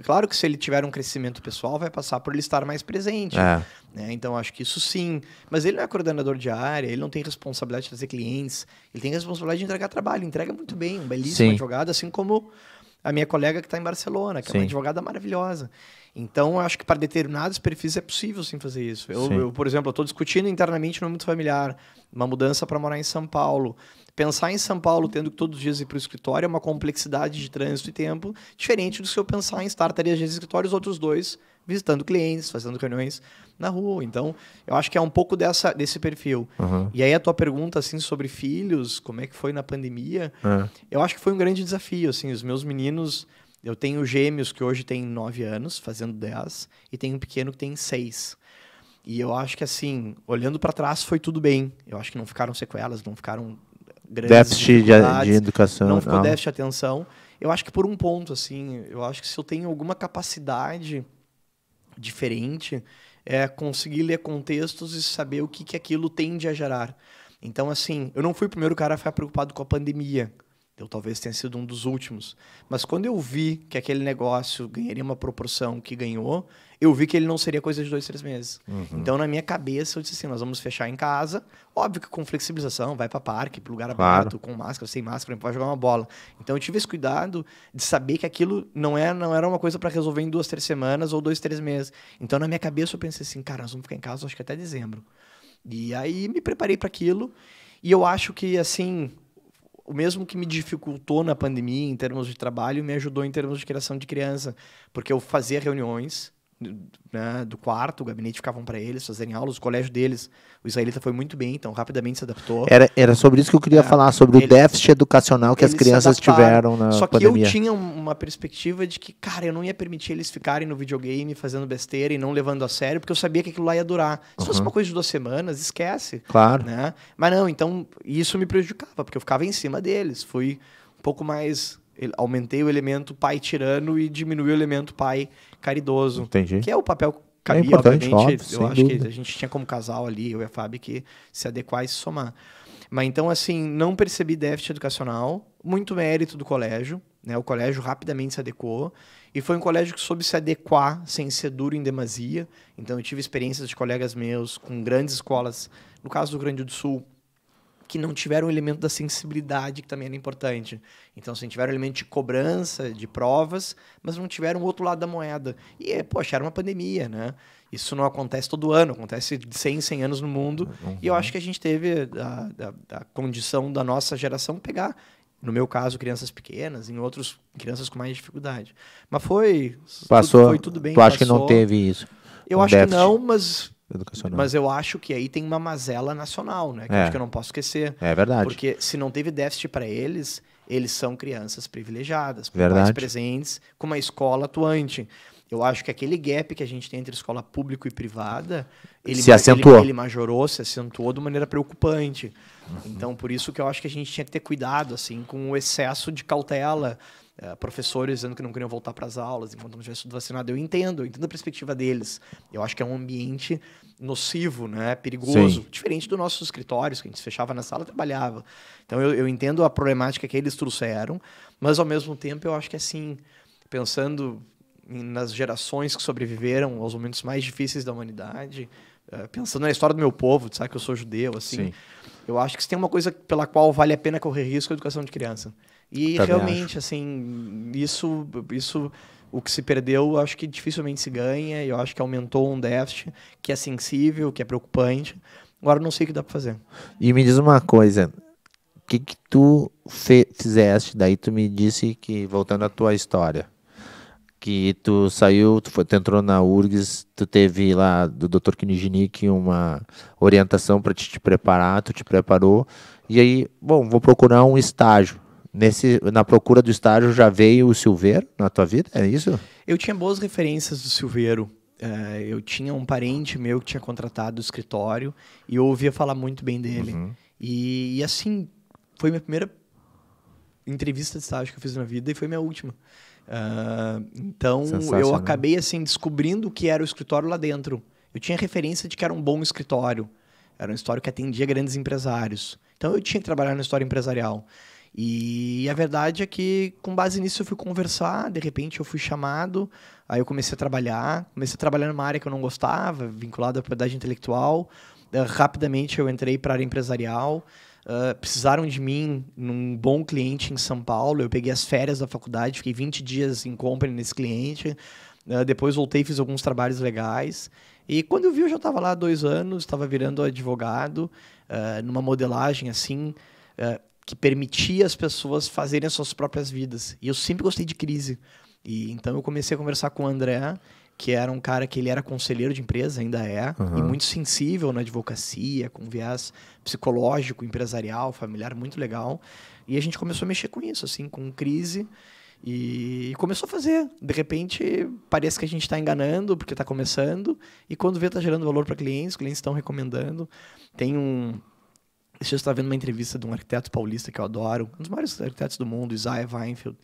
Claro que se ele tiver um crescimento pessoal, vai passar por ele estar mais presente. Né? Então, acho que isso sim. Mas ele não é coordenador de área, ele não tem responsabilidade de trazer clientes, ele tem responsabilidade de entregar trabalho, entrega muito bem, um belíssimo advogado, assim como a minha colega que está em Barcelona, que é uma advogada maravilhosa. Então, eu acho que para determinados perfis é possível sim fazer isso. Eu por exemplo, estou discutindo internamente no âmbito familiar uma mudança para morar em São Paulo. Pensar em São Paulo, tendo que todos os dias ir para o escritório, é uma complexidade de trânsito e tempo diferente do que se eu pensar em estar 3 dias no escritório, os outros 2 visitando clientes, fazendo reuniões na rua. Então, eu acho que é um pouco desse perfil. E aí a tua pergunta assim, sobre filhos, como é que foi na pandemia, eu acho que foi um grande desafio. Assim, os meus meninos, eu tenho gêmeos que hoje têm 9 anos, fazendo 10, e tenho um pequeno que tem 6. E eu acho que, assim, olhando para trás, foi tudo bem. Eu acho que não ficaram sequelas, não ficaram grandes déficit de educação. Não ficou déficit de atenção. Eu acho que por um ponto, assim, eu acho que se eu tenho alguma capacidade diferente, é conseguir ler contextos e saber o que aquilo tende a gerar. Então, assim, eu não fui o primeiro cara a ficar preocupado com a pandemia. Eu talvez tenha sido um dos últimos. Mas quando eu vi que aquele negócio ganharia uma proporção que ganhou, eu vi que ele não seria coisa de 2, 3 meses. Então, na minha cabeça, eu disse assim, nós vamos fechar em casa. Óbvio que com flexibilização, vai para parque, para lugar aberto, com máscara, sem máscara, pode jogar uma bola. Então, eu tive esse cuidado de saber que aquilo não era uma coisa para resolver em 2, 3 semanas ou 2, 3 meses. Então, na minha cabeça, eu pensei assim, cara, nós vamos ficar em casa, acho que até dezembro. E aí, me preparei para aquilo. E eu acho que, assim... O mesmo que me dificultou na pandemia em termos de trabalho, me ajudou em termos de criação de criança. Porque eu fazia reuniões, né, do quarto, o gabinete ficavam para eles fazerem aulas, o colégio deles, o israelita foi muito bem, então rapidamente se adaptou. Era sobre isso que eu queria falar, sobre o déficit educacional que as crianças tiveram na Só que pandemia. eu tinha uma perspectiva de que, cara, eu não ia permitir eles ficarem no videogame fazendo besteira e não levando a sério, porque eu sabia que aquilo lá ia durar. Se fosse uma coisa de 2 semanas, esquece. Claro. Né? Mas não, então isso me prejudicava, porque eu ficava em cima deles. Fui um pouco mais... Aumentei o elemento pai tirano e diminui o elemento pai caridoso. Entendi. Que é o papel que cabia, importante, obviamente. óbvio, Eu acho dúvida. que a gente tinha como casal ali, eu e a Fábio, que se adequar e se somar. Mas então, assim, não percebi déficit educacional, muito mérito do colégio, né? O colégio rapidamente se adequou, e foi um colégio que soube se adequar sem ser duro em demasia. Então, eu tive experiências de colegas meus com grandes escolas, no caso do Rio Grande do Sul, que não tiveram o elemento da sensibilidade, que também era importante. Então, assim, tiveram o elemento de cobrança, de provas, mas não tiveram o outro lado da moeda. E, poxa, era uma pandemia, né? Isso não acontece todo ano, acontece de 100 em 100 anos no mundo. E eu acho que a gente teve a condição da nossa geração pegar, no meu caso, crianças pequenas, em outros, crianças com mais dificuldade. Mas foi tudo bem. Tu acha que não teve isso? Eu acho que não, mas eu acho que aí tem uma mazela nacional, né? Que eu acho que eu não posso esquecer. É verdade. Porque se não teve déficit para eles, eles são crianças privilegiadas, com verdade. pais presentes, com uma escola atuante. Eu acho que aquele gap que a gente tem entre escola pública e privada, se acentuou. Ele majorou, se acentuou de maneira preocupante. Então, por isso que eu acho que a gente tinha que ter cuidado assim, com o excesso de cautela. Professores dizendo que não queriam voltar para as aulas enquanto não tivesse tudo vacinado. Eu entendo a perspectiva deles. Eu acho que é um ambiente nocivo, né? Perigoso. Sim. Diferente dos nossos escritórios, que a gente fechava na sala e trabalhava. Então, eu entendo a problemática que eles trouxeram, mas, ao mesmo tempo, eu acho que, assim, pensando nas gerações que sobreviveram aos momentos mais difíceis da humanidade, pensando na história do meu povo, sabe que eu sou judeu, assim, sim, eu acho que se tem uma coisa pela qual vale a pena correr risco é a educação de criança. E também realmente, assim, isso o que se perdeu, eu acho que dificilmente se ganha, eu acho que aumentou um déficit que é sensível, que é preocupante. Agora não sei o que dá para fazer. E me diz uma coisa, o que tu fizeste, daí tu me disse que, voltando à tua história, que tu saiu, tu entrou na URGS, tu teve lá do Dr. Knijnik uma orientação para te preparar, tu te preparou, e aí, bom, vou procurar um estágio. Na procura do estágio já veio o Silveiro na tua vida? É isso? Eu tinha boas referências do Silveiro. Eu tinha um parente meu que tinha contratado o escritório e eu ouvia falar muito bem dele. E assim, foi minha primeira entrevista de estágio que eu fiz na vida e foi minha última. Então, eu acabei assim, descobrindo o que era o escritório lá dentro. Eu tinha referência de que era um bom escritório. Era um escritório que atendia grandes empresários. Então, eu tinha que trabalhar no escritório empresarial. E a verdade é que, com base nisso, eu fui conversar, de repente eu fui chamado, aí eu comecei a trabalhar numa área que eu não gostava, vinculada à propriedade intelectual. Rapidamente eu entrei para a área empresarial, precisaram de mim num bom cliente em São Paulo, eu peguei as férias da faculdade, fiquei 20 dias em company nesse cliente, depois voltei e fiz alguns trabalhos legais, e quando eu vi eu já estava lá há 2 anos, estava virando advogado, numa modelagem assim, que permitia as pessoas fazerem as suas próprias vidas. E eu sempre gostei de crise. E então eu comecei a conversar com o André, que era um cara que ele era conselheiro de empresa, ainda é, e muito sensível na advocacia, com viés psicológico, empresarial, familiar, muito legal. E a gente começou a mexer com isso, assim, com crise, e começou a fazer. De repente, parece que a gente está enganando, porque está começando, e quando vê, está gerando valor para clientes, os clientes estão recomendando. Tem Esse dia eu estava vendo uma entrevista de um arquiteto paulista que eu adoro, um dos maiores arquitetos do mundo, Isaiah Weinfeld,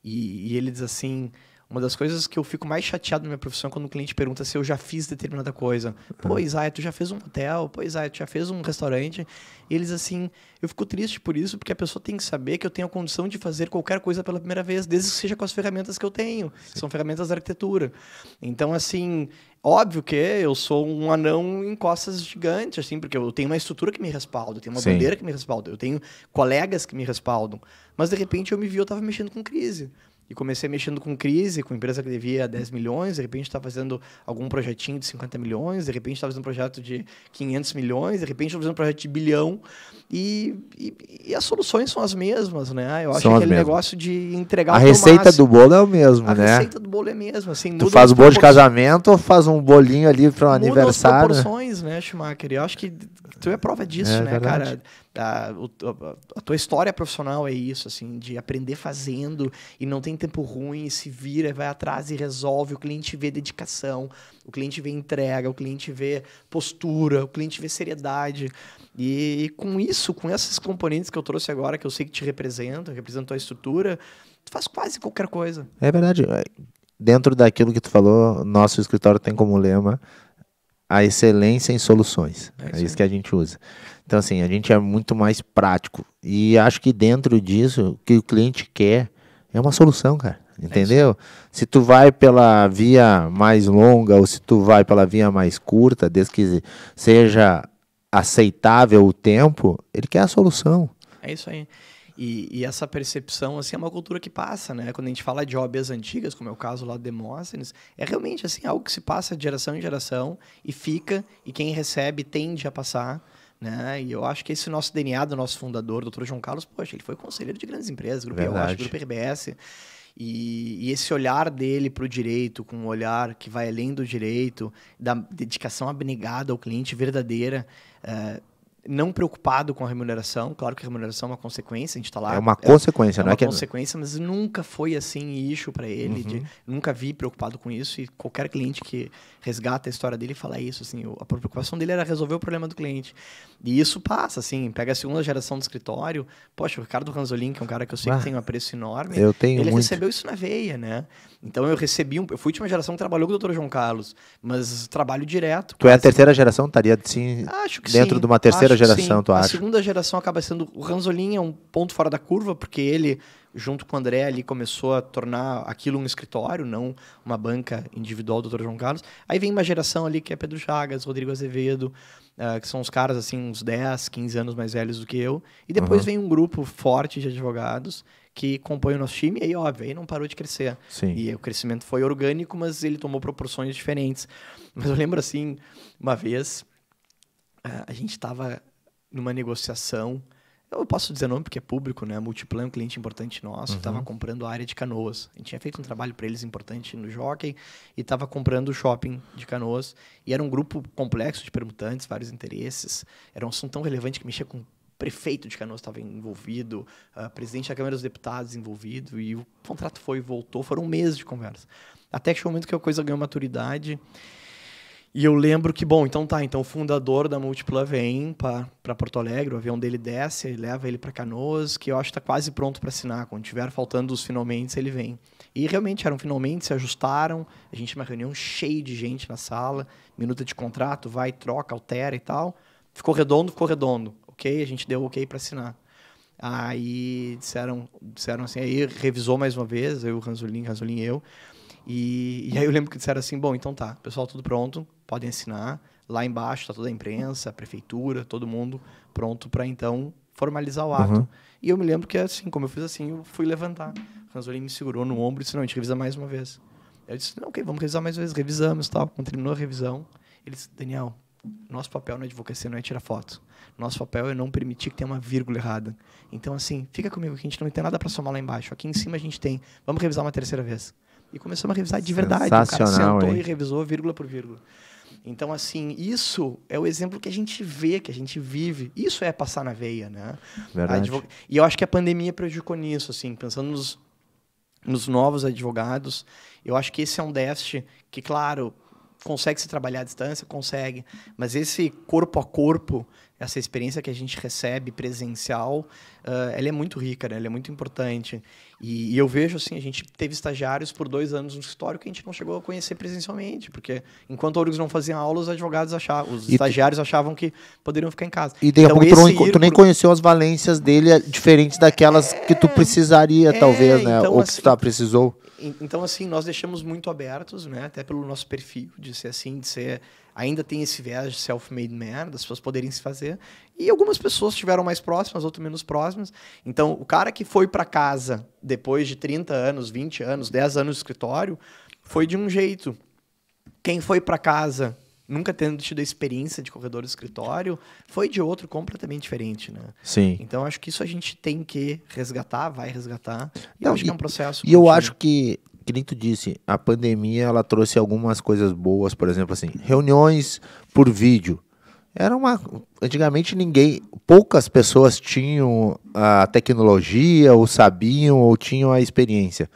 e ele diz assim, uma das coisas que eu fico mais chateado na minha profissão é quando o cliente pergunta se eu já fiz determinada coisa. Pô, Isaiah, tu já fez um hotel? Pô, Isaiah, tu já fez um restaurante? E eles assim, eu fico triste por isso, porque a pessoa tem que saber que eu tenho a condição de fazer qualquer coisa pela primeira vez, desde que seja com as ferramentas que eu tenho, que são ferramentas da arquitetura. Então, assim, óbvio que eu sou um anão em costas gigantes, assim, porque eu tenho uma estrutura que me respalda, eu tenho uma bandeira que me respalda, eu tenho colegas que me respaldam. Mas, de repente, eu me vi, eu estava mexendo com crise. E comecei mexendo com crise, com empresa que devia 10 milhões, de repente está fazendo algum projetinho de 50 milhões, de repente está fazendo um projeto de 500 milhões, de repente está fazendo um projeto de bilhão. E as soluções são as mesmas, né? Eu acho que aquele negócio de entregar a receita do bolo é o mesmo, né? A receita do bolo é a mesma. Assim, tu faz o bolo de casamento ou faz um bolinho ali para um aniversário? Muda as proporções, né, Schumacher? Eu acho que tu é prova disso, né, verdade. Cara? A tua história profissional é isso, assim, de aprender fazendo e não tem tempo ruim, se vira, vai atrás e resolve. O cliente vê dedicação, o cliente vê entrega, o cliente vê postura, o cliente vê seriedade. E com isso, com esses componentes que eu trouxe agora, que eu sei que te representam a estrutura, tu faz quase qualquer coisa. É verdade. Dentro daquilo que tu falou, nosso escritório tem como lema a excelência em soluções. É isso que a gente usa. Então, assim, a gente é muito mais prático. E acho que dentro disso, o que o cliente quer é uma solução, cara. Entendeu? Se tu vai pela via mais longa ou se tu vai pela via mais curta, desde que seja aceitável o tempo, ele quer a solução. É isso aí. E essa percepção, assim, é uma cultura que passa, né? Quando a gente fala de OABs antigas, como é o caso lá do Demóstenes, é realmente, assim, algo que se passa de geração em geração e fica, e quem recebe tende a passar, né? E eu acho que esse nosso DNA do nosso fundador, Dr. João Carlos, poxa, ele foi conselheiro de grandes empresas, Grupo IOSH, Grupo RBS, e esse olhar dele para o direito, com um olhar que vai além do direito, da dedicação abnegada ao cliente verdadeira, não preocupado com a remuneração. Claro que a remuneração é uma consequência, a gente está lá. É uma consequência, não é? É uma consequência, mas nunca foi assim issue para ele. Nunca vi preocupado com isso. E qualquer cliente que resgata a história dele fala isso. Assim, a preocupação dele era resolver o problema do cliente. E isso passa, assim, pega a segunda geração do escritório. Poxa, o Ricardo Ranzolin, que é um cara que eu sei que tem um apreço enorme. Ele recebeu isso na veia, né? Então eu fui de uma geração que trabalhou com o Dr. João Carlos, mas trabalho direto. Tu é a terceira geração? Estaria sim, dentro de uma terceira geração, sim. tu acha? A segunda geração acaba sendo... O Ranzolin é um ponto fora da curva, porque ele, junto com o André, ali começou a tornar aquilo um escritório, não uma banca individual do Dr. João Carlos. Aí vem uma geração ali que é Pedro Chagas, Rodrigo Azevedo, que são os caras assim, uns 10, 15 anos mais velhos do que eu. E depois vem um grupo forte de advogados que compõe o nosso time, e aí, óbvio, aí não parou de crescer. Sim. E o crescimento foi orgânico, mas ele tomou proporções diferentes. Mas eu lembro, assim, uma vez, a gente estava numa negociação, eu posso dizer nome porque é público, né? A Multiplan é um cliente importante nosso, estava comprando a área de Canoas. A gente tinha feito um trabalho para eles importante no Jockey e estava comprando o shopping de Canoas. E era um grupo complexo de permutantes, vários interesses. Era um assunto tão relevante que mexia com o prefeito de Canoas estava envolvido, presidente da Câmara dos Deputados envolvido, e o contrato foi e voltou. Foram meses de conversa. Até que chegou o momento que a coisa ganhou maturidade. E eu lembro que, então o fundador da Multiplan vem para Porto Alegre, o avião dele desce, ele leva ele para Canoas, que eu acho que está quase pronto para assinar. Quando tiver faltando os finalmente, ele vem. E realmente eram finalmente, se ajustaram, a gente tinha uma reunião cheia de gente na sala, minuta de contrato, vai, troca, altera e tal. Ficou redondo, ok? A gente deu ok para assinar. Aí disseram assim, aí revisou mais uma vez, eu, Ranzolin e eu. E aí eu lembro que disseram assim, então tá, pessoal, tudo pronto, podem assinar. Lá embaixo está toda a imprensa, a prefeitura, todo mundo pronto para, então, formalizar o ato. E eu me lembro que, assim, como eu fiz assim, eu fui levantar. O Ranzolin me segurou no ombro e disse, não, a gente revisa mais uma vez. Eu disse, não, ok, vamos revisar mais uma vez. Revisamos, tal. Quando terminou a revisão, ele disse, Daniel, nosso papel na advocacia não é tirar foto. Nosso papel é não permitir que tenha uma vírgula errada. Então, assim, fica comigo que a gente não tem nada para somar lá embaixo. Aqui em cima a gente tem. Vamos revisar uma terceira vez. E começamos a revisar de verdade. O cara sentou e revisou vírgula por vírgula. Então, assim, isso é o exemplo que a gente vê, que a gente vive. Isso é passar na veia, né? Verdade. E eu acho que a pandemia prejudicou nisso, assim, pensando nos novos advogados. Eu acho que esse é um déficit que, claro, consegue se trabalhar à distância? Consegue. Mas esse corpo a corpo, essa experiência que a gente recebe presencial, ela é muito rica, né? Ela é muito importante. E eu vejo, assim, a gente teve estagiários por 2 anos no escritório que a gente não chegou a conhecer presencialmente, porque enquanto outros não faziam aula, os advogados achavam, os estagiários achavam que poderiam ficar em casa. E daqui a pouco tu nem conheceu as valências dele diferentes daquelas que tu precisaria, talvez, né? Então, ou que tu precisou. Então, assim, nós deixamos muito abertos, né? Até pelo nosso perfil de ser assim, de ser... Ainda tem esse viés de self-made man, das pessoas poderem se fazer. E algumas pessoas estiveram mais próximas, outras menos próximas. Então, o cara que foi para casa depois de 30 anos, 20 anos, 10 anos de escritório, foi de um jeito. Quem foi para casa nunca tendo tido a experiência de corredor de escritório, foi de outro completamente diferente, né? Sim. Então, acho que isso a gente tem que resgatar, vai resgatar. E eu acho que é um processo E eu acho que nem tu disse, a pandemia, ela trouxe algumas coisas boas, por exemplo, assim, reuniões por vídeo. Antigamente poucas pessoas tinham a tecnologia, ou sabiam, ou tinham a experiência.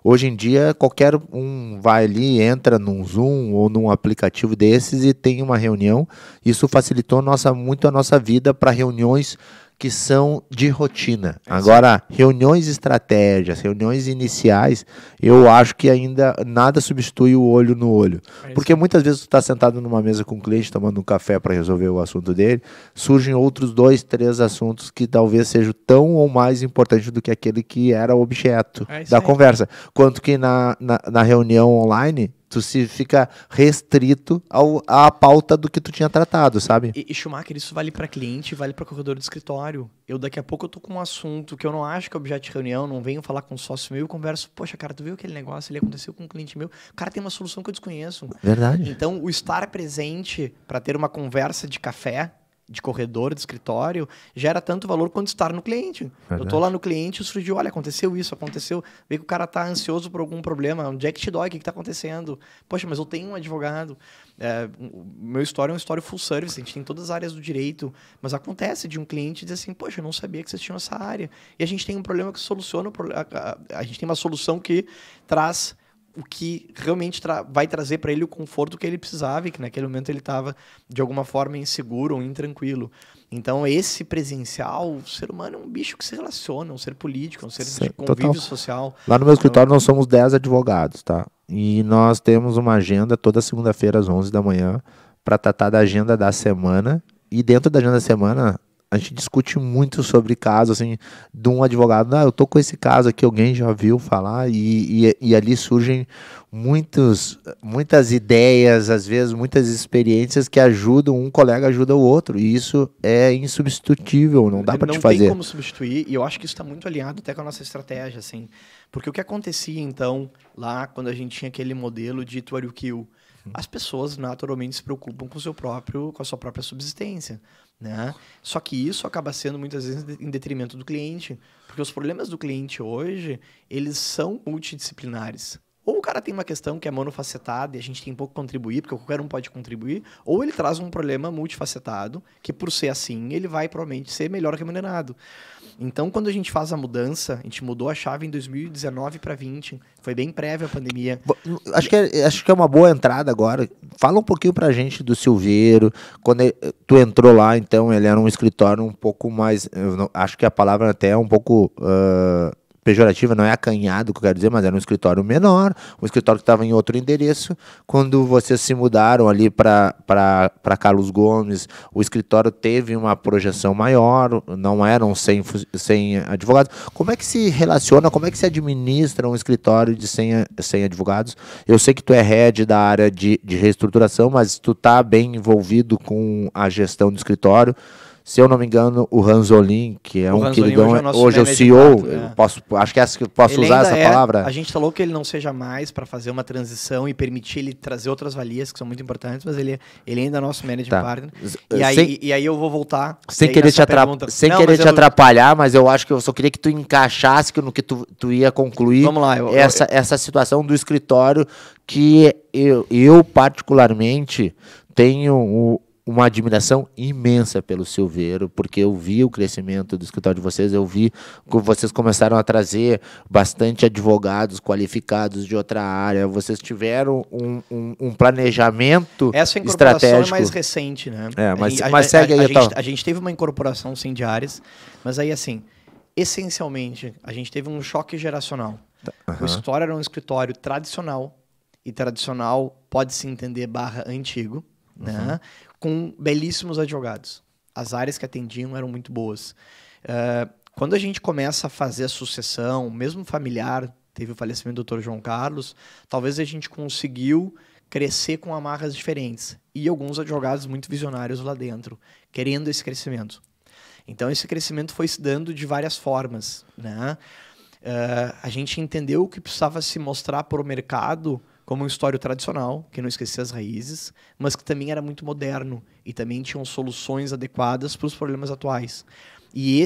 Hoje em dia, qualquer um vai ali, entra num Zoom ou num aplicativo desses e tem uma reunião. Isso facilitou muito a nossa vida para reuniões que são de rotina. Agora, reuniões estratégias, reuniões iniciais, eu acho que ainda nada substitui o olho no olho. Porque muitas vezes tu está sentado numa mesa com um cliente, tomando um café para resolver o assunto dele, surgem outros 2, 3 assuntos que talvez sejam tão ou mais importantes do que aquele que era o objeto da conversa. Quanto que na reunião online, tu se fica restrito à pauta do que tu tinha tratado, sabe? E Schumacher, isso vale para cliente, vale para corredor de escritório. Daqui a pouco eu tô com um assunto que eu não acho que é objeto de reunião, não venho falar com um sócio meu e converso, poxa, cara, tu viu aquele negócio, ele aconteceu com um cliente meu, o cara tem uma solução que eu desconheço. Verdade. Então, o estar presente para ter uma conversa de café, de corredor, de escritório, gera tanto valor quanto estar no cliente. Verdade. Eu tô lá no cliente e surgiu, olha, aconteceu isso, aconteceu, vê que o cara tá ansioso por algum problema, onde é que te dói, o que tá acontecendo? Poxa, mas eu tenho um advogado. O meu história é um história full service, a gente tem todas as áreas do direito, mas acontece de um cliente dizer assim, poxa, eu não sabia que vocês tinham essa área. E a gente tem um problema que soluciona, a gente tem uma solução que traz o que realmente vai trazer para ele o conforto que ele precisava e que naquele momento ele estava, de alguma forma, inseguro ou intranquilo. Então, esse presencial, o ser humano é um bicho que se relaciona, um ser político, um ser de convívio social. Lá no meu escritório nós somos 10 advogados, tá? E nós temos uma agenda toda segunda-feira às 11 da manhã para tratar da agenda da semana. E dentro da agenda da semana, a gente discute muito sobre casos, assim, de um advogado. Eu tô com esse caso aqui, alguém já ouviu falar? E ali surgem muitas ideias, às vezes muitas experiências que ajudam, um colega ajuda o outro. E isso é insubstituível, não dá para te fazer. Não tem como substituir, e eu acho que isso está muito alinhado até com a nossa estratégia, assim. Porque o que acontecia, então, lá, quando a gente tinha aquele modelo de it or you kill, as pessoas naturalmente se preocupam com a sua própria subsistência, né? Só que isso acaba sendo muitas vezes em detrimento do cliente, porque os problemas do cliente hoje, eles são multidisciplinares. Ou o cara tem uma questão que é monofacetada e a gente tem pouco a contribuir, porque qualquer um pode contribuir, ou ele traz um problema multifacetado, que por ser assim, ele vai provavelmente ser melhor remunerado. Então, quando a gente faz a mudança, a gente mudou a chave em 2019 para 2020, foi bem prévia a pandemia. Acho que é uma boa entrada agora. Fala um pouquinho pra gente do Silveiro. Quando tu entrou lá, então, ele era um escritório um pouco mais... acho que a palavra até é um pouco... pejorativa, não é acanhado que eu quero dizer, mas era um escritório menor, um escritório que estava em outro endereço. Quando vocês se mudaram ali para Carlos Gomes, o escritório teve uma projeção maior, não eram 100 advogados. Como é que se relaciona, como é que se administra um escritório de 100 advogados? Eu sei que tu é head da área de reestruturação, mas tu está bem envolvido com a gestão do escritório. Se eu não me engano, o Ranzolin, que é um queridão, hoje é o CEO, acho que posso usar essa palavra. A gente falou que ele não seja mais para fazer uma transição e permitir ele trazer outras valias que são muito importantes, mas ele ainda é nosso managing partner. E aí eu vou voltar. Sem querer te atrapalhar, mas eu acho que eu só queria que tu encaixasse no que tu ia concluir. Vamos lá. Essa situação do escritório que eu particularmente tenho uma admiração imensa pelo Silveiro, porque eu vi o crescimento do escritório de vocês, eu vi que vocês começaram a trazer bastante advogados qualificados de outra área, vocês tiveram um planejamento estratégico. Essa incorporação é mais recente, né? Mas segue aí. A gente teve uma incorporação sim de áreas, mas aí assim, essencialmente, a gente teve um choque geracional. O escritório era um escritório tradicional, e tradicional pode-se entender /antigo, né? Com belíssimos advogados. As áreas que atendiam eram muito boas. Quando a gente começa a fazer a sucessão, mesmo familiar, teve o falecimento do Dr. João Carlos, talvez a gente conseguiu crescer com amarras diferentes. E alguns advogados muito visionários lá dentro, querendo esse crescimento. Então, esse crescimento foi se dando de várias formas, né? A gente entendeu que precisava se mostrar para o mercado como um escritório tradicional, que não esquecia as raízes, mas que também era muito moderno e também tinham soluções adequadas para os problemas atuais. E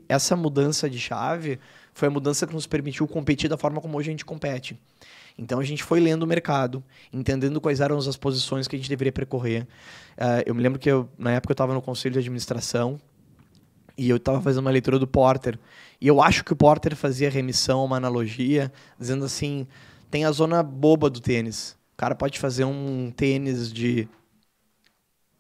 essa mudança de chave foi a mudança que nos permitiu competir da forma como hoje a gente compete. Então, a gente foi lendo o mercado, entendendo quais eram as posições que a gente deveria percorrer. Eu me lembro que, na época, eu estava no conselho de administração e eu estava fazendo uma leitura do Porter. E eu acho que o Porter fazia remissão, uma analogia, dizendo assim, tem a zona boba do tênis. O cara pode fazer um tênis de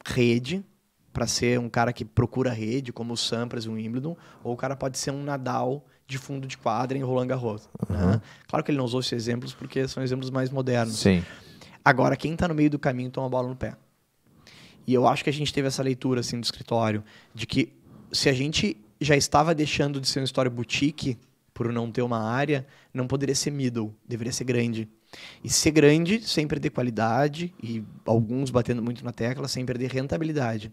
rede, para ser um cara que procura rede, como o Sampras e o Wimbledon, ou o cara pode ser um Nadal de fundo de quadra em Roland Garros. Né? Claro que ele não usou esses exemplos porque são exemplos mais modernos. Sim. Agora, quem está no meio do caminho toma a bola no pé. E eu acho que a gente teve essa leitura assim, do escritório, de que se a gente já estava deixando de ser um escritório boutique, por não ter uma área, não poderia ser middle, deveria ser grande. E ser grande sem perder qualidade, e alguns batendo muito na tecla, sem perder rentabilidade.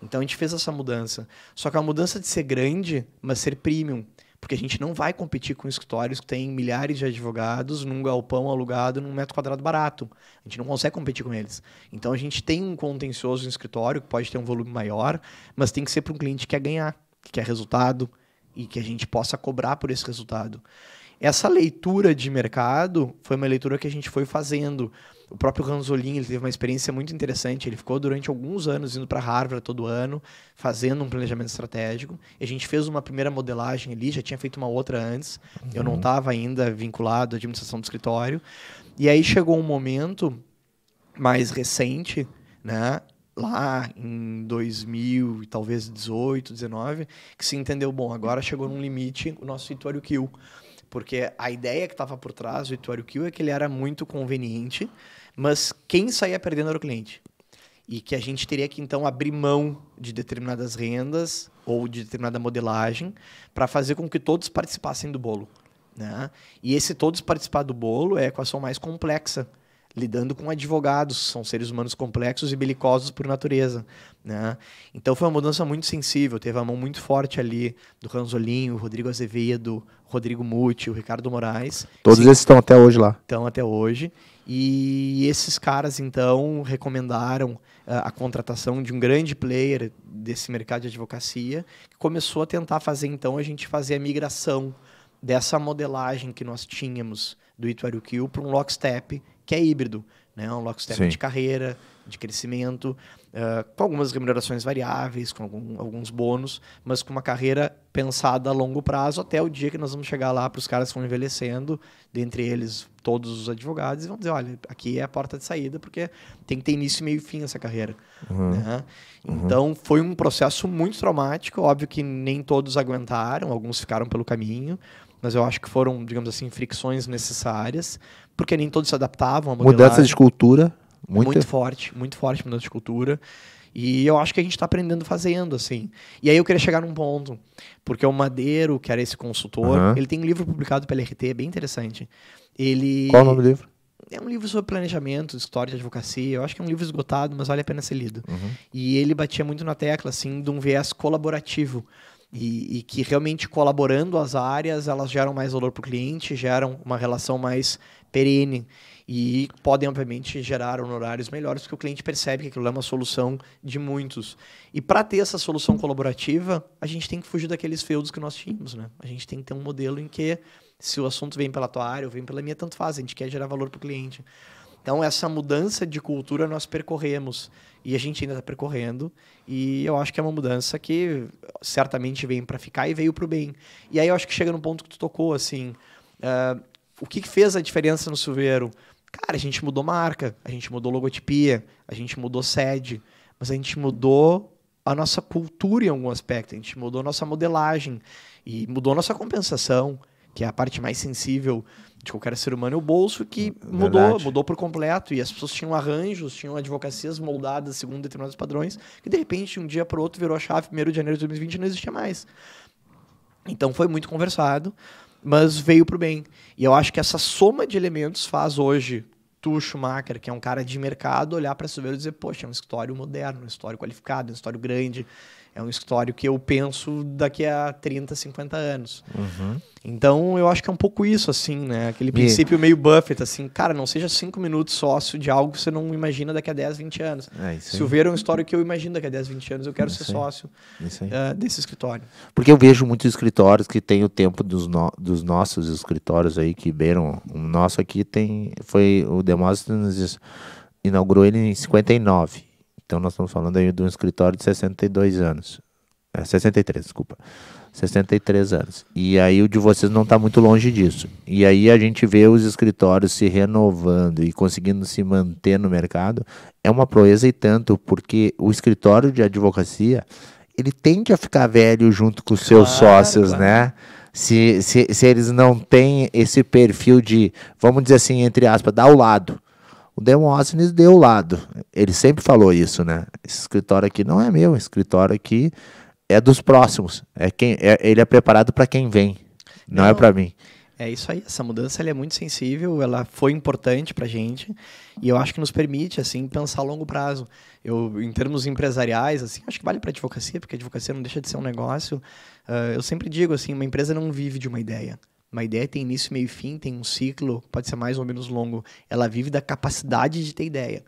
Então a gente fez essa mudança. Só que a mudança de ser grande, mas ser premium. Porque a gente não vai competir com escritórios que têm milhares de advogados num galpão alugado num metro quadrado barato. A gente não consegue competir com eles. Então a gente tem um contencioso no escritório, que pode ter um volume maior, mas tem que ser para um cliente que quer ganhar, que quer resultado, e que a gente possa cobrar por esse resultado. Essa leitura de mercado foi uma leitura que a gente foi fazendo. O próprio Ranzolin, ele teve uma experiência muito interessante. Ele ficou durante alguns anos indo para Harvard todo ano, fazendo um planejamento estratégico. E a gente fez uma primeira modelagem ali, já tinha feito uma outra antes. Eu não estava ainda vinculado à administração do escritório. E aí chegou um momento mais recente, né? Lá em 2000, talvez 18, 19, que se entendeu, bom, agora chegou num limite o nosso Ituário Kill. Porque a ideia que estava por trás do Ituário Kill é que ele era muito conveniente, mas quem saía perdendo era o cliente. E que a gente teria que, então, abrir mão de determinadas rendas ou de determinada modelagem para fazer com que todos participassem do bolo. Né? E esse todos participar do bolo é a equação mais complexa, lidando com advogados, que são seres humanos complexos e belicosos por natureza. Né? Então foi uma mudança muito sensível, teve a mão muito forte ali do Ranzolin, o Rodrigo Azevedo, o Rodrigo Muti, o Ricardo Moraes. Todos esses estão até hoje lá. Estão até hoje. E esses caras, então, recomendaram a contratação de um grande player desse mercado de advocacia, que começou a tentar fazer, então, a gente fazer a migração dessa modelagem que nós tínhamos do Ituário Kill para um lockstep, que é híbrido, né? Um lockstep de carreira, de crescimento, com algumas remunerações variáveis, com alguns bônus, mas com uma carreira pensada a longo prazo, até o dia que nós vamos chegar lá para os caras que vão envelhecendo, dentre eles todos os advogados, e vão dizer, olha, aqui é a porta de saída, porque tem que ter início, meio e fim essa carreira. Né? Então, foi um processo muito traumático, óbvio que nem todos aguentaram, alguns ficaram pelo caminho, mas eu acho que foram, digamos assim, fricções necessárias, porque nem todos se adaptavam à modelagem. Mudança de cultura. Muito forte mudança de cultura. E eu acho que a gente está aprendendo fazendo, assim. E aí eu queria chegar num ponto, porque o Madeiro, que era esse consultor, ele tem um livro publicado pela RT, é bem interessante. Qual o nome do livro? É um livro sobre planejamento, história de advocacia. Eu acho que é um livro esgotado, mas vale a pena ser lido. E ele batia muito na tecla, assim, de um viés colaborativo. E que realmente colaborando as áreas, elas geram mais valor para o cliente, geram uma relação mais perene e podem, obviamente, gerar honorários melhores, porque o cliente percebe que aquilo é uma solução de muitos. E para ter essa solução colaborativa, a gente tem que fugir daqueles feudos que nós tínhamos. Né? A gente tem que ter um modelo em que, se o assunto vem pela tua área ou vem pela minha, tanto faz, a gente quer gerar valor para o cliente. Então, essa mudança de cultura nós percorremos. E a gente ainda está percorrendo. E eu acho que é uma mudança que certamente vem para ficar e veio para o bem. E aí eu acho que chega no ponto que tu tocou, assim. O que fez a diferença no Silveiro? Cara, a gente mudou marca, a gente mudou logotipia, a gente mudou sede, mas a gente mudou a nossa cultura em algum aspecto, a gente mudou a nossa modelagem e mudou a nossa compensação, que é a parte mais sensível de qualquer ser humano, é o bolso, que mudou por completo. E as pessoas tinham arranjos, tinham advocacias moldadas segundo determinados padrões, que de repente, de um dia para o outro, virou a chave, 1º de janeiro de 2020, não existia mais. Então foi muito conversado. mas veio pro bem. E eu acho que essa soma de elementos faz hoje tu, Schumacher, que é um cara de mercado, olhar para a Silveira e dizer, poxa, é um escritório moderno, um escritório qualificado, um escritório grande, é um escritório que eu penso daqui a 30, 50 anos. Então, eu acho que é um pouco isso, assim, né? Aquele princípio meio Buffett, assim, cara, não seja 5 minutos sócio de algo que você não imagina daqui a 10, 20 anos. Silveira é um escritório que eu imagino daqui a 10, 20 anos, eu quero ser sócio desse escritório. Porque eu vejo muitos escritórios que têm o tempo dos nossos escritórios aí, que beiram. O nosso aqui foi o Demóstenes inaugurou ele em 59. Então nós estamos falando aí de um escritório de 62 anos. 63, desculpa. 63 anos. E aí o de vocês não está muito longe disso. E aí a gente vê os escritórios se renovando e conseguindo se manter no mercado. É uma proeza e tanto, porque o escritório de advocacia, ele tende a ficar velho junto com os seus sócios, né? Se eles não têm esse perfil de, vamos dizer assim, entre aspas, dar o lado. O Demóstenes deu o lado. Ele sempre falou isso, né? Esse escritório aqui não é meu, esse escritório aqui é dos próximos. Ele é preparado para quem vem, não é para mim. É isso aí, essa mudança ela é muito sensível, ela foi importante para a gente e eu acho que nos permite assim, pensar a longo prazo. Em termos empresariais, assim, acho que vale para a advocacia, porque a advocacia não deixa de ser um negócio. Eu sempre digo, assim, uma empresa não vive de uma ideia. Uma ideia tem início, meio e fim, tem um ciclo, pode ser mais ou menos longo. Ela vive da capacidade de ter ideia.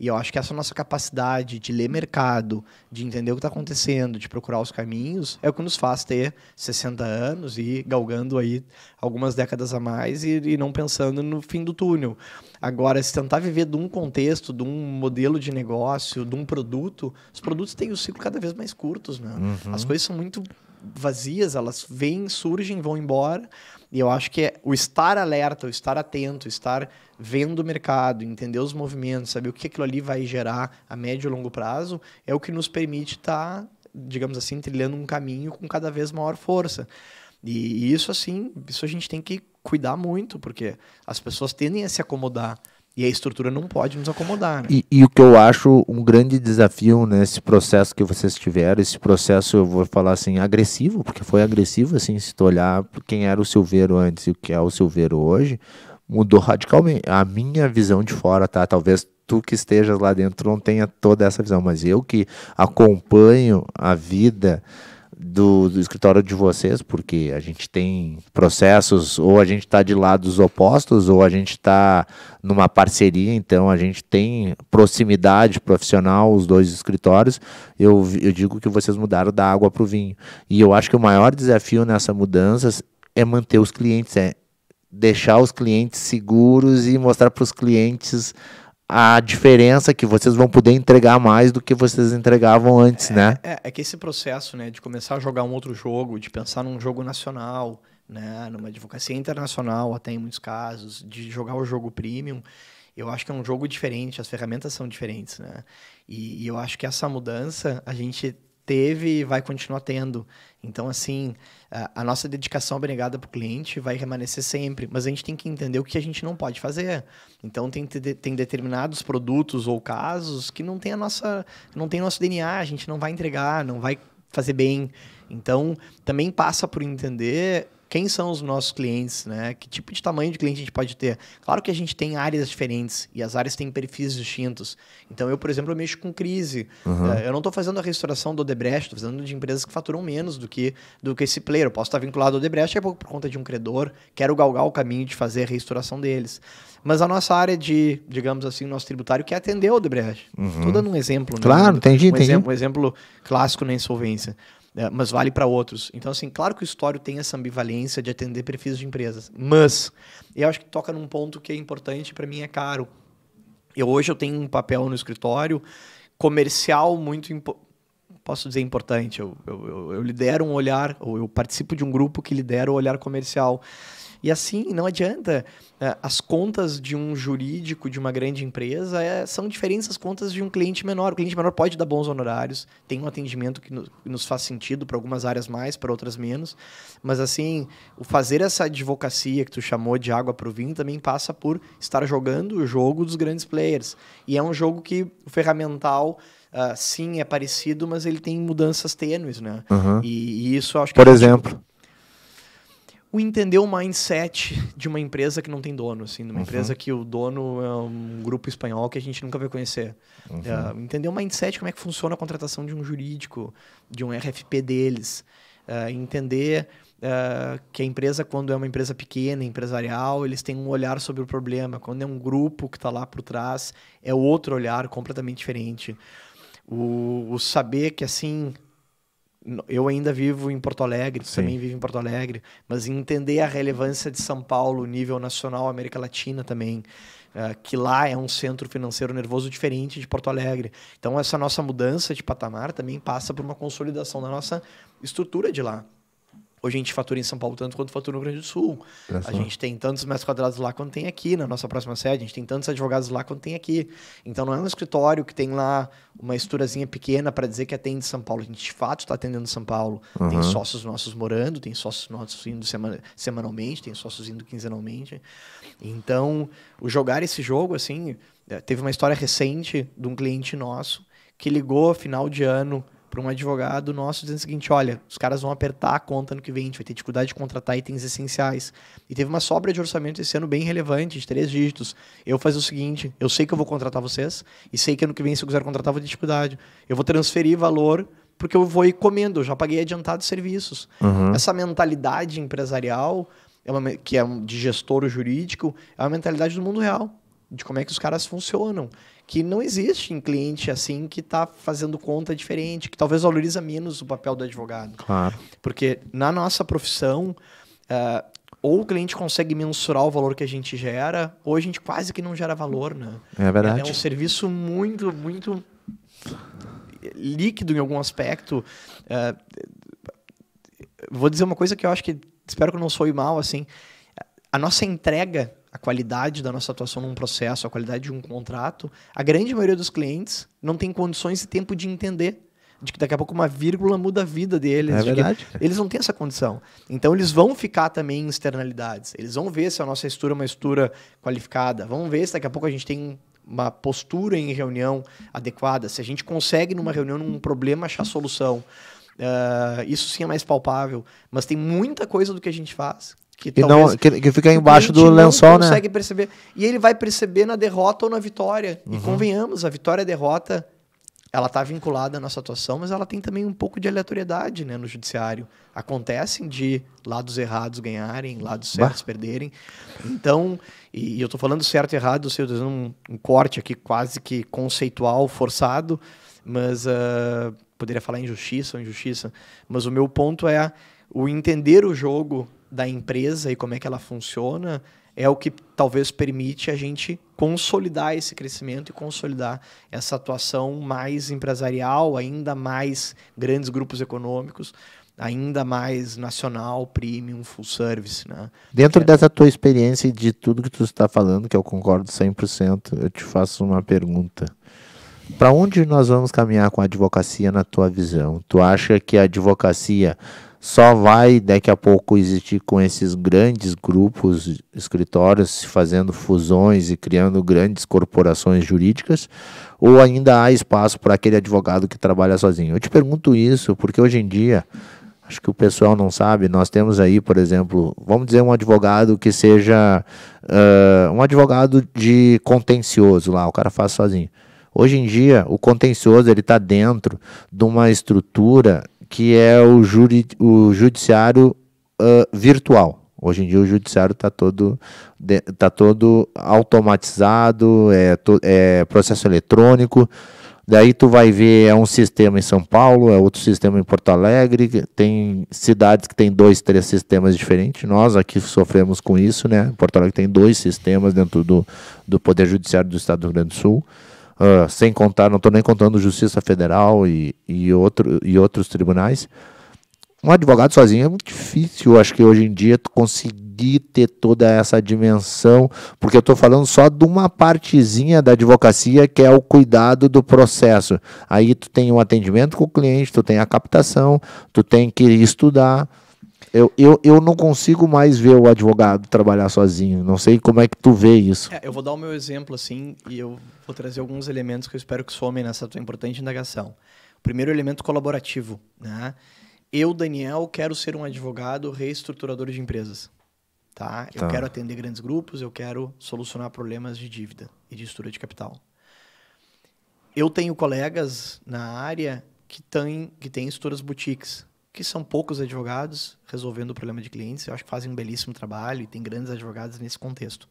E eu acho que essa nossa capacidade de ler mercado, de entender o que está acontecendo, de procurar os caminhos, é o que nos faz ter 60 anos e galgando aí algumas décadas a mais e não pensando no fim do túnel. Agora, se tentar viver de um contexto, de um modelo de negócio, de um produto, os produtos têm o ciclo cada vez mais curtos, né? As coisas são muito vazias, elas vêm, surgem, vão embora. E eu acho que é o estar alerta, o estar atento, estar vendo o mercado, entender os movimentos, saber o que aquilo ali vai gerar a médio e longo prazo, é o que nos permite estar, digamos assim, trilhando um caminho com cada vez maior força. E isso, assim, isso a gente tem que cuidar muito, porque as pessoas tendem a se acomodar. E a estrutura não pode nos acomodar, né? E o que eu acho um grande desafio nesse processo que vocês tiveram, esse processo, eu vou falar assim, agressivo, porque foi agressivo, assim, se tu olhar quem era o Silveiro antes e o que é o Silveiro hoje, mudou radicalmente. A minha visão de fora, tá? Talvez tu que estejas lá dentro não tenha toda essa visão, mas eu que acompanho a vida do escritório de vocês, porque a gente tem processos, ou a gente está de lados opostos, ou a gente está numa parceria, então a gente tem proximidade profissional, os dois escritórios. Eu digo que vocês mudaram da água para o vinho. E eu acho que o maior desafio nessa mudança é manter os clientes, é deixar os clientes seguros e mostrar para os clientes a diferença que vocês vão poder entregar mais do que vocês entregavam antes, né? É que esse processo, né, de começar a jogar um outro jogo, de pensar num jogo nacional, né, numa advocacia internacional até em muitos casos, de jogar o jogo premium, eu acho que é um jogo diferente, as ferramentas são diferentes, né? E eu acho que essa mudança a gente teve e vai continuar tendo. Então, assim, a nossa dedicação abnegada para o cliente vai permanecer sempre, mas a gente tem que entender o que a gente não pode fazer. Então, tem determinados produtos ou casos que não tem nosso DNA, a gente não vai entregar, não vai fazer bem. Então, também passa por entender quem são os nossos clientes, né? Que tipo de tamanho de cliente a gente pode ter. Claro que a gente tem áreas diferentes e as áreas têm perfis distintos. Então, eu, por exemplo, eu mexo com crise. Eu não estou fazendo a restauração do Odebrecht, estou fazendo de empresas que faturam menos do que esse player. Eu posso estar vinculado ao Odebrecht por conta de um credor, quero galgar o caminho de fazer a restauração deles. Mas a nossa área de, digamos assim, nosso tributário quer atender o Odebrecht. Estou dando um exemplo. Claro, né? entendi. Um exemplo clássico na insolvência. Mas vale para outros. Então, assim, claro que o escritório tem essa ambivalência de atender perfis de empresas, mas eu acho que toca num ponto que é importante, para mim é caro. Hoje eu tenho um papel no escritório comercial muito posso dizer importante. Eu lidero um olhar, ou eu participo de um grupo que lidera o olhar comercial. E assim, não adianta. As contas de um jurídico de uma grande empresa são diferentes das contas de um cliente menor. O cliente menor pode dar bons honorários, tem um atendimento que nos faz sentido para algumas áreas mais, para outras menos. Mas assim, o fazer essa advocacia que tu chamou de água para o vinho também passa por estar jogando o jogo dos grandes players. E é um jogo que o ferramental... sim, é parecido, mas ele tem mudanças tênues, né? E isso eu acho que... Por exemplo? o entender o mindset de uma empresa que não tem dono, assim, de uma empresa que o dono é um grupo espanhol que a gente nunca vai conhecer. Entender o mindset, como é que funciona a contratação de um jurídico, de um RFP deles. Entender que a empresa, quando é uma empresa pequena, empresarial, eles têm um olhar sobre o problema. Quando é um grupo que está lá por trás, é outro olhar completamente diferente. O saber que, assim... Eu ainda vivo em Porto Alegre, tu também vive em Porto Alegre, mas entender a relevância de São Paulo, nível nacional, América Latina também, que lá é um centro financeiro nervoso diferente de Porto Alegre. Então, essa nossa mudança de patamar também passa por uma consolidação da nossa estrutura de lá. Hoje a gente fatura em São Paulo tanto quanto fatura no Rio Grande do Sul. A gente tem tantos metros quadrados lá quanto tem aqui na nossa próxima sede. A gente tem tantos advogados lá quanto tem aqui. Então não é um escritório que tem lá uma estruturazinha pequena para dizer que atende São Paulo. A gente de fato está atendendo São Paulo. Tem sócios nossos morando, tem sócios nossos indo semanalmente, tem sócios indo quinzenalmente. Então, o jogar esse jogo, assim, teve uma história recente de um cliente nosso que ligou final de ano para um advogado nosso dizendo o seguinte: olha, os caras vão apertar a conta no que vem, a gente vai ter dificuldade de contratar itens essenciais. E teve uma sobra de orçamento esse ano bem relevante, de 3 dígitos. Eu faço o seguinte: eu sei que eu vou contratar vocês, e sei que ano que vem, se eu quiser contratar, eu vou ter dificuldade. Eu vou transferir valor, porque eu vou ir comendo, eu já paguei adiantado serviços. Essa mentalidade empresarial, que é de gestor jurídico, é uma mentalidade do mundo real, de como é que os caras funcionam. Que não existe em cliente assim que está fazendo conta diferente, que talvez valoriza menos o papel do advogado. Claro. Porque na nossa profissão, ou o cliente consegue mensurar o valor que a gente gera, ou a gente quase que não gera valor, né? É verdade. É um serviço muito, muito líquido em algum aspecto. Vou dizer uma coisa que eu acho que, espero que eu não soe mal, assim, a nossa entrega, a qualidade da nossa atuação num processo, a qualidade de um contrato, a grande maioria dos clientes não tem condições e tempo de entender de que daqui a pouco uma vírgula muda a vida deles. É verdade. Eles não têm essa condição. Então, eles vão ficar também em externalidades. Eles vão ver se a nossa estrutura é uma estrutura qualificada. Vão ver se daqui a pouco a gente tem uma postura em reunião adequada. Se a gente consegue, numa reunião, num problema, achar solução. Isso sim é mais palpável. Mas tem muita coisa do que a gente faz que fica embaixo do lençol, né? Consegue perceber. E ele vai perceber na derrota ou na vitória. E convenhamos, a vitória e a derrota, ela está vinculada à nossa atuação, mas ela tem também um pouco de aleatoriedade, né, no judiciário. Acontecem de lados errados ganharem, lados certos perderem. Então, e eu estou falando certo e errado, estou dando um corte aqui quase que conceitual, forçado, mas poderia falar injustiça ou injustiça. Mas o meu ponto é o entender o jogo da empresa e como é que ela funciona é o que talvez permite a gente consolidar esse crescimento e consolidar essa atuação mais empresarial, ainda mais grandes grupos econômicos, ainda mais nacional, premium, full service, né? Dentro dessa tua experiência e de tudo que tu está falando, que eu concordo 100%, eu te faço uma pergunta. Para onde nós vamos caminhar com a advocacia na tua visão? Tu acha que a advocacia só vai daqui a pouco existir com esses grandes grupos, escritórios fazendo fusões e criando grandes corporações jurídicas, ou ainda há espaço para aquele advogado que trabalha sozinho? Eu te pergunto isso porque hoje em dia, acho que o pessoal não sabe, nós temos aí, por exemplo, vamos dizer um advogado que seja um advogado de contencioso lá, o cara faz sozinho. Hoje em dia, o contencioso ele está dentro de uma estrutura que é o judiciário virtual. Hoje em dia o judiciário está todo automatizado, é processo eletrônico. Daí tu vai ver, é um sistema em São Paulo, é outro sistema em Porto Alegre, tem cidades que tem 2, 3 sistemas diferentes. Nós aqui sofremos com isso, né? Porto Alegre tem 2 sistemas dentro do Poder Judiciário do Estado do Rio Grande do Sul. Sem contar, não estou nem contando Justiça Federal e outros tribunais. Um advogado sozinho é muito difícil, acho que hoje em dia, tu conseguir ter toda essa dimensão, porque eu estou falando só de uma partezinha da advocacia, que é o cuidado do processo. Aí tu tem o atendimento com o cliente, tu tem a captação, tu tem que estudar. Eu não consigo mais ver o advogado trabalhar sozinho. Não sei como é que tu vê isso. Eu vou dar o meu exemplo, assim, e eu vou trazer alguns elementos que eu espero que somem nessa tua importante indagação. O primeiro elemento colaborativo, né? Eu, Daniel, quero ser um advogado reestruturador de empresas. Tá? Eu quero atender grandes grupos, eu quero solucionar problemas de dívida e de estrutura de capital. Eu tenho colegas na área que têm estruturas boutiques, que são poucos advogados resolvendo o problema de clientes. Eu acho que fazem um belíssimo trabalho e tem grandes advogados nesse contexto.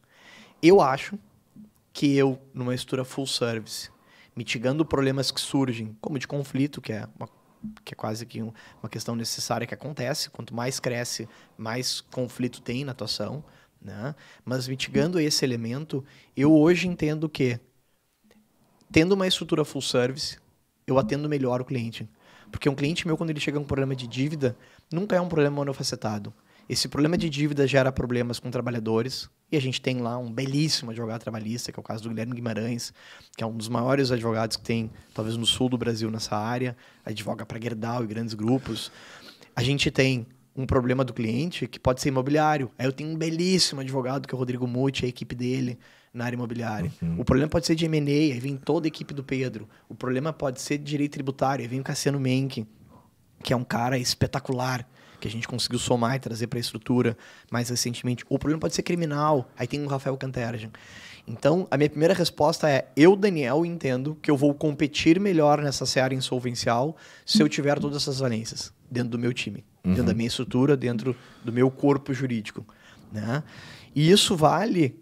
Eu acho que eu, numa estrutura full service, mitigando problemas que surgem, como de conflito, que é quase que uma questão necessária que acontece. Quanto mais cresce, mais conflito tem na atuação, né? Mas mitigando esse elemento, eu hoje entendo que, tendo uma estrutura full service, eu atendo melhor o cliente. Porque um cliente meu, quando ele chega com um problema de dívida, nunca é um problema monofacetado. Esse problema de dívida gera problemas com trabalhadores, e a gente tem lá um belíssimo advogado trabalhista, que é o caso do Guilherme Guimarães, que é um dos maiores advogados que tem, talvez, no sul do Brasil nessa área, advoga para Gerdau e grandes grupos. A gente tem um problema do cliente que pode ser imobiliário. Aí eu tenho um belíssimo advogado, que é o Rodrigo Muti, a equipe dele na área imobiliária. O problema pode ser de M&A, aí vem toda a equipe do Pedro. O problema pode ser de direito tributário, aí vem o Cassiano Menck, que é um cara espetacular, que a gente conseguiu somar e trazer para a estrutura mais recentemente. O problema pode ser criminal, aí tem o Rafael Canterjan. Então, a minha primeira resposta é: eu, Daniel, entendo que eu vou competir melhor nessa seara insolvencial se eu tiver todas essas valências dentro do meu time, dentro da minha estrutura, dentro do meu corpo jurídico, né? E isso vale,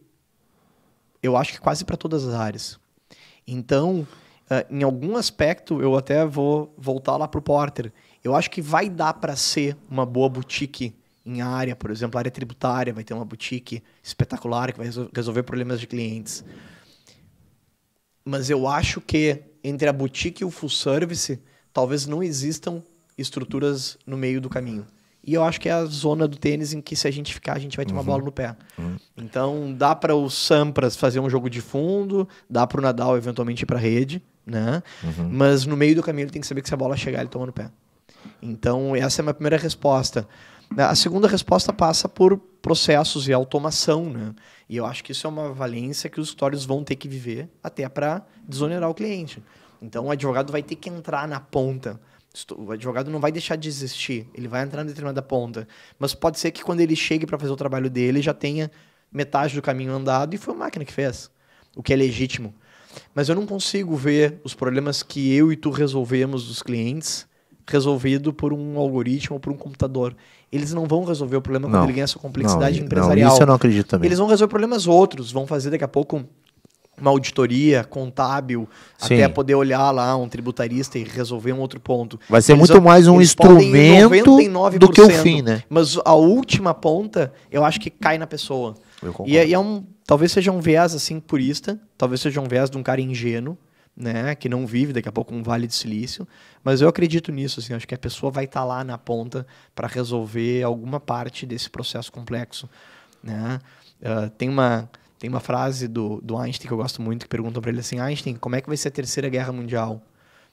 eu acho que quase para todas as áreas. Então, em algum aspecto, eu até vou voltar lá para o Porter. Eu acho que vai dar para ser uma boa boutique em área, por exemplo, a área tributária vai ter uma boutique espetacular que vai resolver problemas de clientes. Mas eu acho que entre a boutique e o full service, talvez não existam estruturas no meio do caminho. E eu acho que é a zona do tênis em que, se a gente ficar, a gente vai ter uma bola no pé. Então, dá para o Sampras fazer um jogo de fundo, dá para o Nadal eventualmente ir para a rede, né? Mas no meio do caminho ele tem que saber que, se a bola chegar, ele toma no pé. Então, essa é a minha primeira resposta. A segunda resposta passa por processos e automação, né? E eu acho que isso é uma valência que os escritórios vão ter que viver até para desonerar o cliente. Então, o advogado vai ter que entrar na ponta. O advogado não vai deixar de existir, ele vai entrar em determinada ponta. Mas pode ser que, quando ele chegue para fazer o trabalho dele, já tenha metade do caminho andado e foi a máquina que fez, o que é legítimo. Mas eu não consigo ver os problemas que eu e tu resolvemos dos clientes resolvido por um algoritmo ou por um computador. Eles não vão resolver o problema quando ele ganha essa complexidade empresarial. Não, isso eu não acredito também. Eles vão resolver problemas outros, vão fazer daqui a pouco uma auditoria contábil, até poder olhar lá um tributarista e resolver um outro ponto. Vai ser muito mais um instrumento do que o fim, né? Mas a última ponta, eu acho que cai na pessoa. E talvez seja um viés assim purista, talvez seja um viés de um cara ingênuo, né, que não vive daqui a pouco um Vale do Silício, mas eu acredito nisso, assim, acho que a pessoa vai estar lá na ponta para resolver alguma parte desse processo complexo, né? Tem uma frase do Einstein que eu gosto muito, que perguntam para ele assim: Einstein, como é que vai ser a Terceira Guerra Mundial?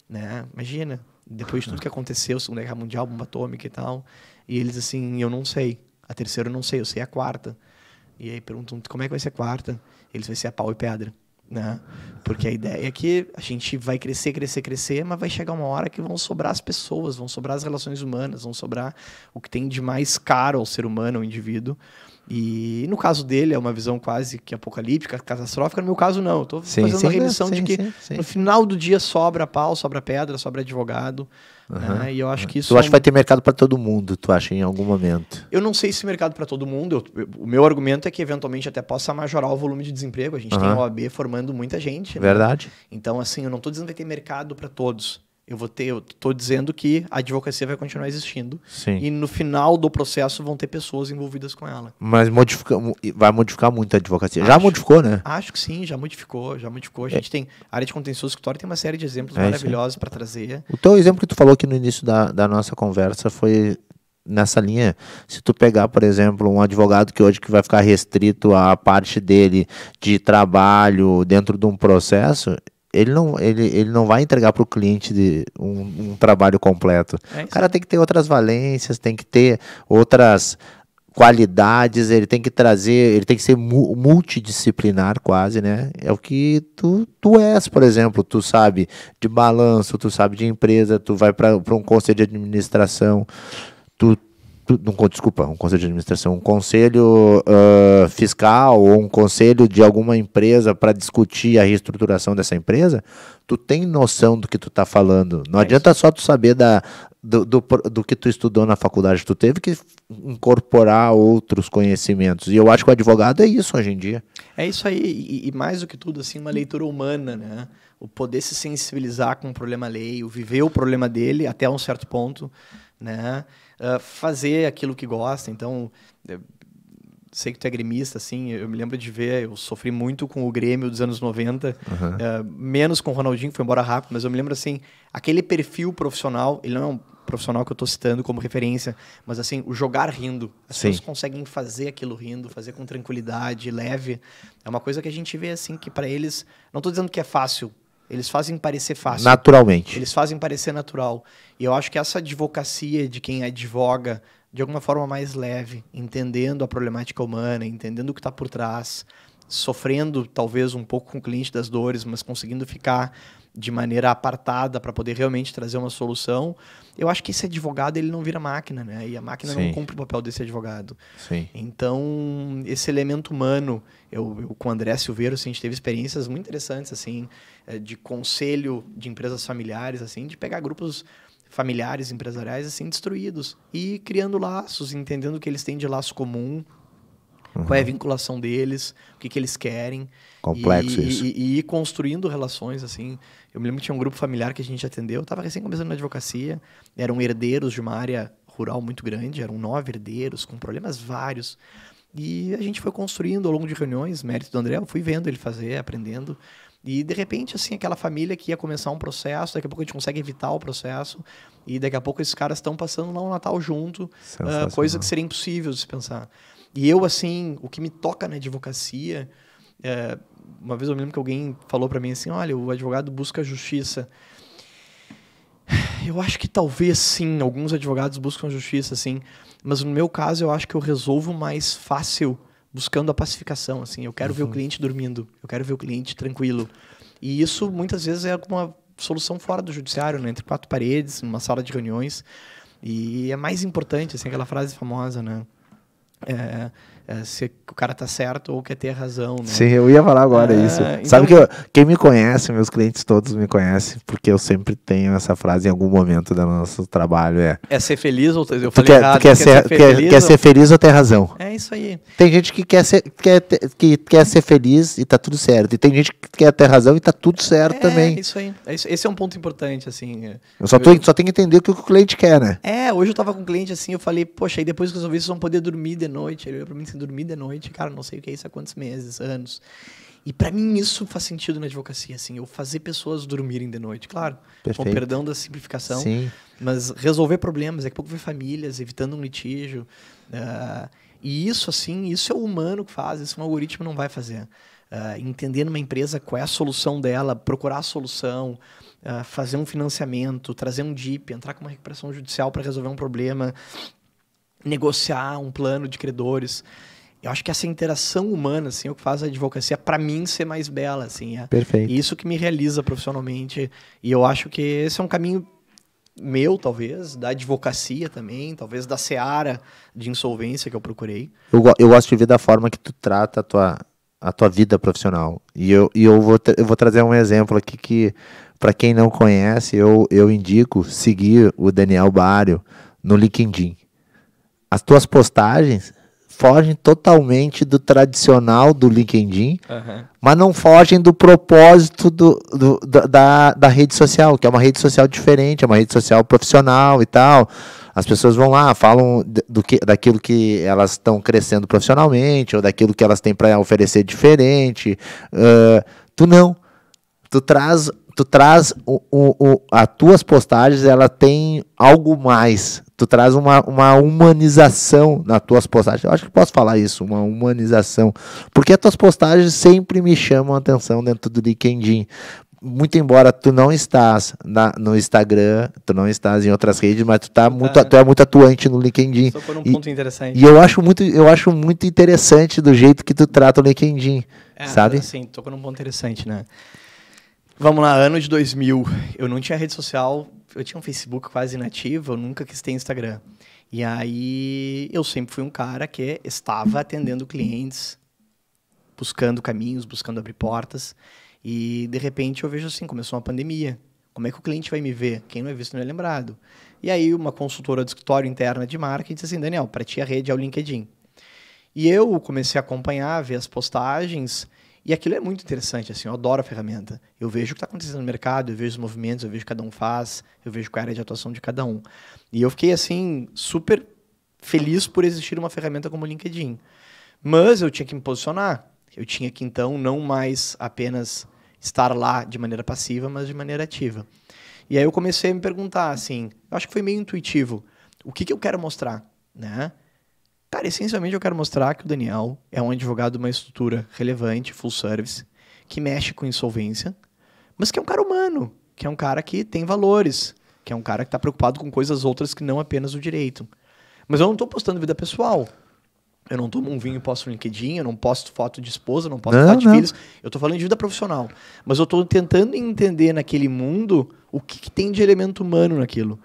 Né? Imagina, depois de tudo que aconteceu, Segunda Guerra Mundial, bomba atômica e tal, e eles assim: eu não sei, a terceira eu não sei, eu sei a quarta. E aí perguntam: como é que vai ser a quarta? Eles: vai ser a pau e pedra. Né? Porque a ideia é que a gente vai crescer, mas vai chegar uma hora que vão sobrar as pessoas, vão sobrar as relações humanas, vão sobrar o que tem de mais caro ao ser humano, ao indivíduo. E no caso dele é uma visão quase que apocalíptica, catastrófica. No meu caso não, eu estou fazendo uma remissão de que no final do dia sobra pau, sobra pedra, sobra advogado. Né? E eu acho que isso... Tu acha que vai ter mercado para todo mundo, tu acha, em algum momento? Eu não sei se mercado para todo mundo. O meu argumento é que eventualmente até possa majorar o volume de desemprego. A gente tem a OAB formando muita gente. Verdade. Né? Então, assim, eu não estou dizendo que vai ter mercado para todos. Eu estou dizendo que a advocacia vai continuar existindo. Sim. E no final do processo vão ter pessoas envolvidas com ela. Mas vai modificar muito a advocacia. Já modificou, né? Acho que sim, já modificou. A gente tem a área de contencioso escritório, tem uma série de exemplos maravilhosos para trazer. O teu exemplo que tu falou aqui no início da nossa conversa foi nessa linha. Se tu pegar, por exemplo, um advogado que hoje vai ficar restrito à parte dele de trabalho dentro de um processo... Ele não vai entregar para o cliente um trabalho completo. O cara tem que ter outras valências, tem que ter outras qualidades, ele tem que trazer, ele tem que ser multidisciplinar quase, né? É o que tu és, por exemplo, tu sabe de balanço, tu sabe de empresa, tu vai para um conselho de administração, desculpa, um conselho de administração, um conselho fiscal ou um conselho de alguma empresa para discutir a reestruturação dessa empresa, tu tem noção do que tu tá falando. Não adianta só tu saber do que tu estudou na faculdade, tu teve que incorporar outros conhecimentos. E eu acho que o advogado é isso hoje em dia. É isso aí, e mais do que tudo, assim, uma leitura humana, né? O poder se sensibilizar com o problema alheio, viver o problema dele até um certo ponto, né? Fazer aquilo que gosta. Então, sei que tu é gremista, assim, eu me lembro de ver, eu sofri muito com o Grêmio dos anos 90, menos com o Ronaldinho, que foi embora rápido, mas eu me lembro, assim, aquele perfil profissional, ele não é um profissional que eu estou citando como referência, mas, assim, o jogar rindo. As pessoas conseguem fazer aquilo rindo, fazer com tranquilidade, leve. É uma coisa que a gente vê, assim, que para eles, não estou dizendo que é fácil, eles fazem parecer fácil. Naturalmente. Eles fazem parecer natural. E eu acho que essa advocacia de quem advoga de alguma forma mais leve, entendendo a problemática humana, entendendo o que está por trás, sofrendo talvez um pouco com o cliente das dores, mas conseguindo ficar de maneira apartada para poder realmente trazer uma solução, eu acho que esse advogado ele não vira máquina, né? E a máquina não cumpre o papel desse advogado. Sim. Então, esse elemento humano, eu com o André Silveiro, assim, a gente teve experiências muito interessantes, assim, de conselho de empresas familiares, assim, de pegar grupos familiares, empresariais, assim, destruídos. E criando laços, entendendo o que eles têm de laço comum, qual é a vinculação deles, o que eles querem. Complexo isso. E ir construindo relações, assim. Eu me lembro que tinha um grupo familiar que a gente atendeu, estava recém começando na advocacia, eram herdeiros de uma área rural muito grande, eram 9 herdeiros, com problemas vários. E a gente foi construindo ao longo de reuniões, mérito do André, eu fui vendo ele fazer, aprendendo. E, de repente, assim, aquela família que ia começar um processo, daqui a pouco a gente consegue evitar o processo, e daqui a pouco esses caras estão passando lá um Natal junto, coisa que seria impossível de se pensar. E eu, assim, o que me toca na advocacia, uma vez eu me lembro que alguém falou para mim assim, olha, o advogado busca justiça. Eu acho que talvez sim, alguns advogados buscam justiça, sim, mas no meu caso eu acho que eu resolvo mais fácil buscando a pacificação, assim, eu quero ver o cliente dormindo, eu quero ver o cliente tranquilo. E isso muitas vezes é uma solução fora do judiciário, né? Entre 4 paredes, numa sala de reuniões. E é mais importante, assim, aquela frase famosa, né? Se o cara tá certo ou quer ter razão, né? Sim, eu ia falar agora isso. Então, sabe que quem me conhece, meus clientes todos me conhecem, porque eu sempre tenho essa frase em algum momento do nosso trabalho. É ser feliz ou eu falei errado? Quer ser feliz ou ter razão? É isso aí. Tem gente que quer ser feliz e tá tudo certo. E tem gente que quer ter razão e tá tudo certo também. É isso aí. Esse é um ponto importante, assim. Eu só tenho que entender o que o cliente quer, né? Hoje eu tava com um cliente assim, eu falei, poxa, aí depois que eu resolvi, vocês vão poder dormir de noite. Ele olhou pra mim assim, dormir de noite, cara, não sei o que é isso há quantos meses, anos. E pra mim isso faz sentido na advocacia, assim, eu fazer pessoas dormirem de noite, claro, com perdão da simplificação, sim, mas resolver problemas, daqui a pouco ver famílias, evitando um litígio. E isso, assim, isso é o humano que faz, isso um algoritmo não vai fazer. Entender numa empresa qual é a solução dela, procurar a solução, fazer um financiamento, trazer um DIP, entrar com uma recuperação judicial para resolver um problema, negociar um plano de credores. Eu acho que essa interação humana, assim, é o que faz a advocacia, para mim, ser mais bela, assim. Perfeito. E isso que me realiza profissionalmente. E eu acho que esse é um caminho meu, talvez, da advocacia também, talvez da seara de insolvência que eu procurei. Eu gosto de ver da forma que tu trata a tua vida profissional. E eu vou trazer um exemplo aqui que, para quem não conhece, eu indico seguir o Daniel Bário no LinkedIn. As tuas postagens fogem totalmente do tradicional do LinkedIn, mas não fogem do propósito da rede social, que é uma rede social diferente, é uma rede social profissional e tal. As pessoas vão lá, falam daquilo que elas estão crescendo profissionalmente, ou daquilo que elas têm para oferecer diferente. Tu não. Tu traz as tuas postagens, ela tem algo mais. Tu traz uma humanização nas tuas postagens. Eu acho que posso falar isso, uma humanização. Porque as tuas postagens sempre me chamam a atenção dentro do LinkedIn. muito embora tu não estás no Instagram, tu não estás em outras redes, mas tu é muito atuante no LinkedIn. Tocou num ponto interessante. E eu acho muito interessante do jeito que tu trata o LinkedIn, sabe? Sim, tocou num ponto interessante, né? Vamos lá, ano de 2000, eu não tinha rede social, eu tinha um Facebook quase inativo, eu nunca quis ter Instagram. E aí eu sempre fui um cara que estava atendendo clientes, buscando caminhos, buscando abrir portas. E, de repente, eu vejo assim, começou uma pandemia. Como é que o cliente vai me ver? Quem não é visto não é lembrado. E aí, uma consultora do escritório interna de marketing disse assim, Daniel, para ti a rede é o LinkedIn. E eu comecei a acompanhar, ver as postagens, e aquilo é muito interessante, assim, eu adoro a ferramenta. Eu vejo o que está acontecendo no mercado, eu vejo os movimentos, eu vejo o que cada um faz, eu vejo qual é a área de atuação de cada um. E eu fiquei, assim, super feliz por existir uma ferramenta como o LinkedIn. Mas eu tinha que me posicionar. Eu tinha que, então, não mais apenas estar lá de maneira passiva, mas de maneira ativa. E aí eu comecei a me perguntar, assim, eu acho que foi meio intuitivo, o que eu quero mostrar, né? Cara, essencialmente eu quero mostrar que o Daniel é um advogado de uma estrutura relevante, full service, que mexe com insolvência, mas que é um cara humano, que é um cara que tem valores, que é um cara que está preocupado com coisas outras que não apenas o direito. Mas eu não estou postando vida pessoal. Eu não tomo um vinho e posto no LinkedIn, eu não posto foto de esposa, não posto foto de filhos. Eu estou falando de vida profissional. Mas eu estou tentando entender naquele mundo o que tem de elemento humano naquilo.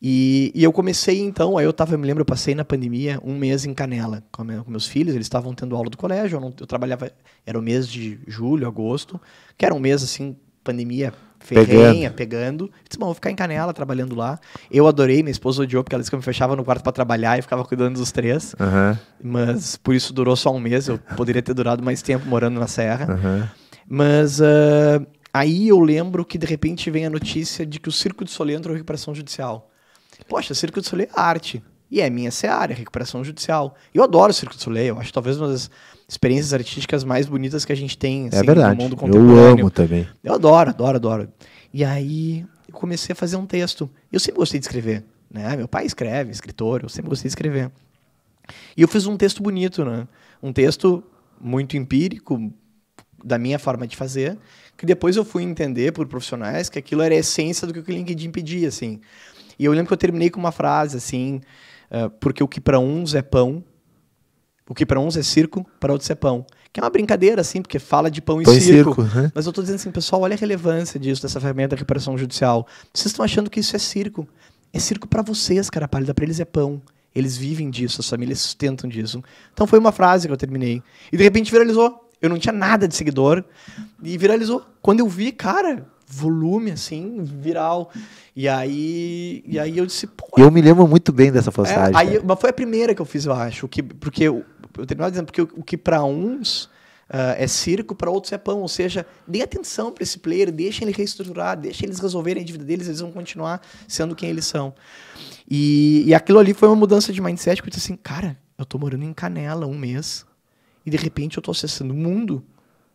E eu comecei, então, aí eu me lembro, eu passei na pandemia um mês em Canela com meus filhos, eles estavam tendo aula do colégio, eu trabalhava, era o mês de julho, agosto, que era um mês, assim, pandemia ferrenha, pegando. Eu disse, bom, vou ficar em Canela, trabalhando lá. Eu adorei, minha esposa odiou, porque ela disse que eu me fechava no quarto para trabalhar e ficava cuidando dos 3. Uhum. Mas por isso durou só um mês, eu poderia ter durado mais tempo morando na Serra. Uhum. Mas aí eu lembro que de repente vem a notícia de que o Circo de Soleil entrou em recuperação judicial. Poxa, o Circo de Soleil é arte. E é minha seara, recuperação judicial. Eu adoro o Circo de Soleil, eu acho talvez uma das experiências artísticas mais bonitas que a gente tem assim, no mundo contemporâneo. Eu amo também. Eu adoro. E aí eu comecei a fazer um texto. Eu sempre gostei de escrever, né? Meu pai escreve, escritor, eu sempre gostei de escrever. E eu fiz um texto bonito, né? Um texto muito empírico, da minha forma de fazer, que depois eu fui entender por profissionais que aquilo era a essência do que o LinkedIn pedia, assim. E eu lembro que eu terminei com uma frase, assim, porque o que para uns é pão, o que para uns é circo, para outros é pão. Que é uma brincadeira, assim, porque fala de pão e circo. Né? Mas eu estou dizendo assim, pessoal, olha a relevância disso, dessa ferramenta da recuperação judicial. Vocês estão achando que isso é circo. É circo para vocês, cara pálida, para eles é pão. Eles vivem disso, as famílias sustentam disso. Então foi uma frase que eu terminei. E de repente viralizou. Eu não tinha nada de seguidor. E viralizou. Quando eu vi, cara, volume, assim, viral. E aí eu disse, pô... Eu me lembro muito bem dessa postagem. Mas foi a primeira que eu fiz, eu acho. Porque eu terminava dizendo, porque o que para uns é circo, para outros é pão. Ou seja, dê atenção para esse player, deixa ele reestruturar, deixa eles resolverem a dívida deles, eles vão continuar sendo quem eles são. E aquilo ali foi uma mudança de mindset, porque eu disse assim, cara, eu tô morando em Canela um mês, e de repente eu tô acessando o mundo.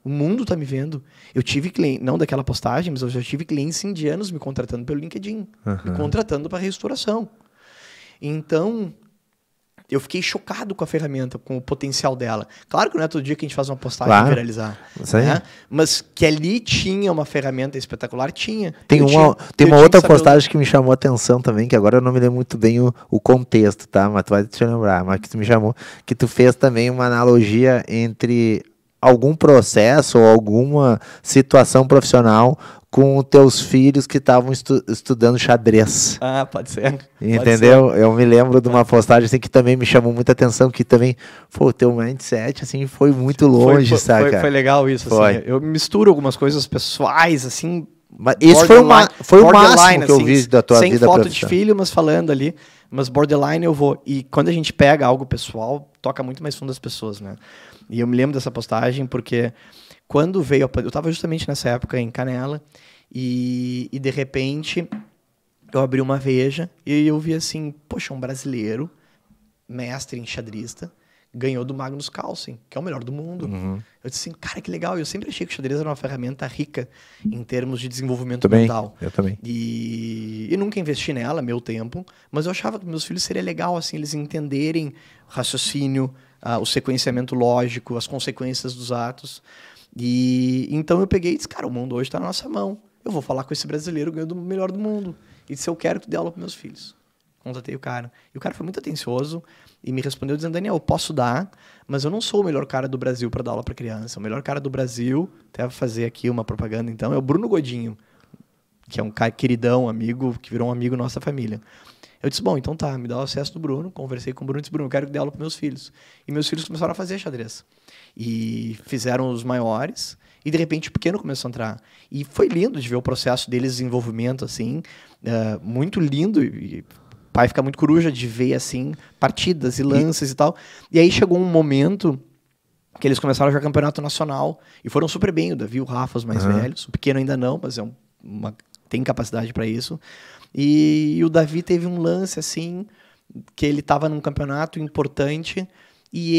O mundo tá me vendo. Eu tive cliente, não daquela postagem, mas eu já tive clientes indianos me contratando pelo LinkedIn, me contratando para restauração. Então, eu fiquei chocado com a ferramenta, com o potencial dela. Claro que não é todo dia que a gente faz uma postagem e viralizar. Né? Mas que ali tinha uma ferramenta espetacular, tinha. Tem uma outra postagem que me chamou a atenção também, que agora eu não me lembro muito bem o contexto, tá? Mas tu vai te lembrar, mas que tu me chamou, que tu fez também uma analogia entre algum processo ou alguma situação profissional com teus filhos que estavam estudando xadrez. Ah, pode ser. Entendeu? Pode ser. Eu me lembro de uma postagem assim, que também me chamou muita atenção, que também, o teu mindset assim, foi muito longe, saca? Foi legal isso. Assim. Eu misturo algumas coisas pessoais, assim... Mas esse foi o máximo que eu vi da tua vida profissional. Sem foto de filho, mas falando ali. Mas borderline eu vou. E quando a gente pega algo pessoal, toca muito mais fundo das pessoas, né? E eu me lembro dessa postagem porque quando veio... Eu estava justamente nessa época em Canela e de repente eu abri uma Veja e eu vi assim, poxa, um brasileiro, mestre enxadrista, ganhou do Magnus Carlsen, que é o melhor do mundo. Eu disse assim, cara, que legal. Eu sempre achei que o xadrez era uma ferramenta rica em termos de desenvolvimento mental. Eu também. E nunca investi nela, meu tempo, mas eu achava que meus filhos seria legal, assim, eles entenderem raciocínio, o sequenciamento lógico, as consequências dos atos. E então eu peguei e disse, cara, o mundo hoje está na nossa mão. Eu vou falar com esse brasileiro ganhando o melhor do mundo. E disse, eu quero que tu dê aula para meus filhos. Contatei o cara. E o cara foi muito atencioso e me respondeu dizendo, Daniel, eu posso dar, mas eu não sou o melhor cara do Brasil para dar aula para criança. O melhor cara do Brasil, até vou fazer aqui uma propaganda então, é o Bruno Godinho, que é um cara queridão, amigo, que virou um amigo da nossa família. Eu disse, bom, então tá, me dá o acesso do Bruno. Conversei com o Bruno e disse, Bruno, eu quero que dê aula para meus filhos. E meus filhos começaram a fazer xadrez. E fizeram os maiores. E, de repente, o pequeno começou a entrar. E foi lindo de ver o processo deles de desenvolvimento, assim. Muito lindo. E o pai fica muito coruja de ver, assim, partidas e lances e tal. E aí chegou um momento que eles começaram a jogar campeonato nacional. E foram super bem. O Davi, o Rafa, os mais velhos. O pequeno ainda não, mas tem capacidade para isso. E o Davi teve um lance, assim, que ele estava num campeonato importante e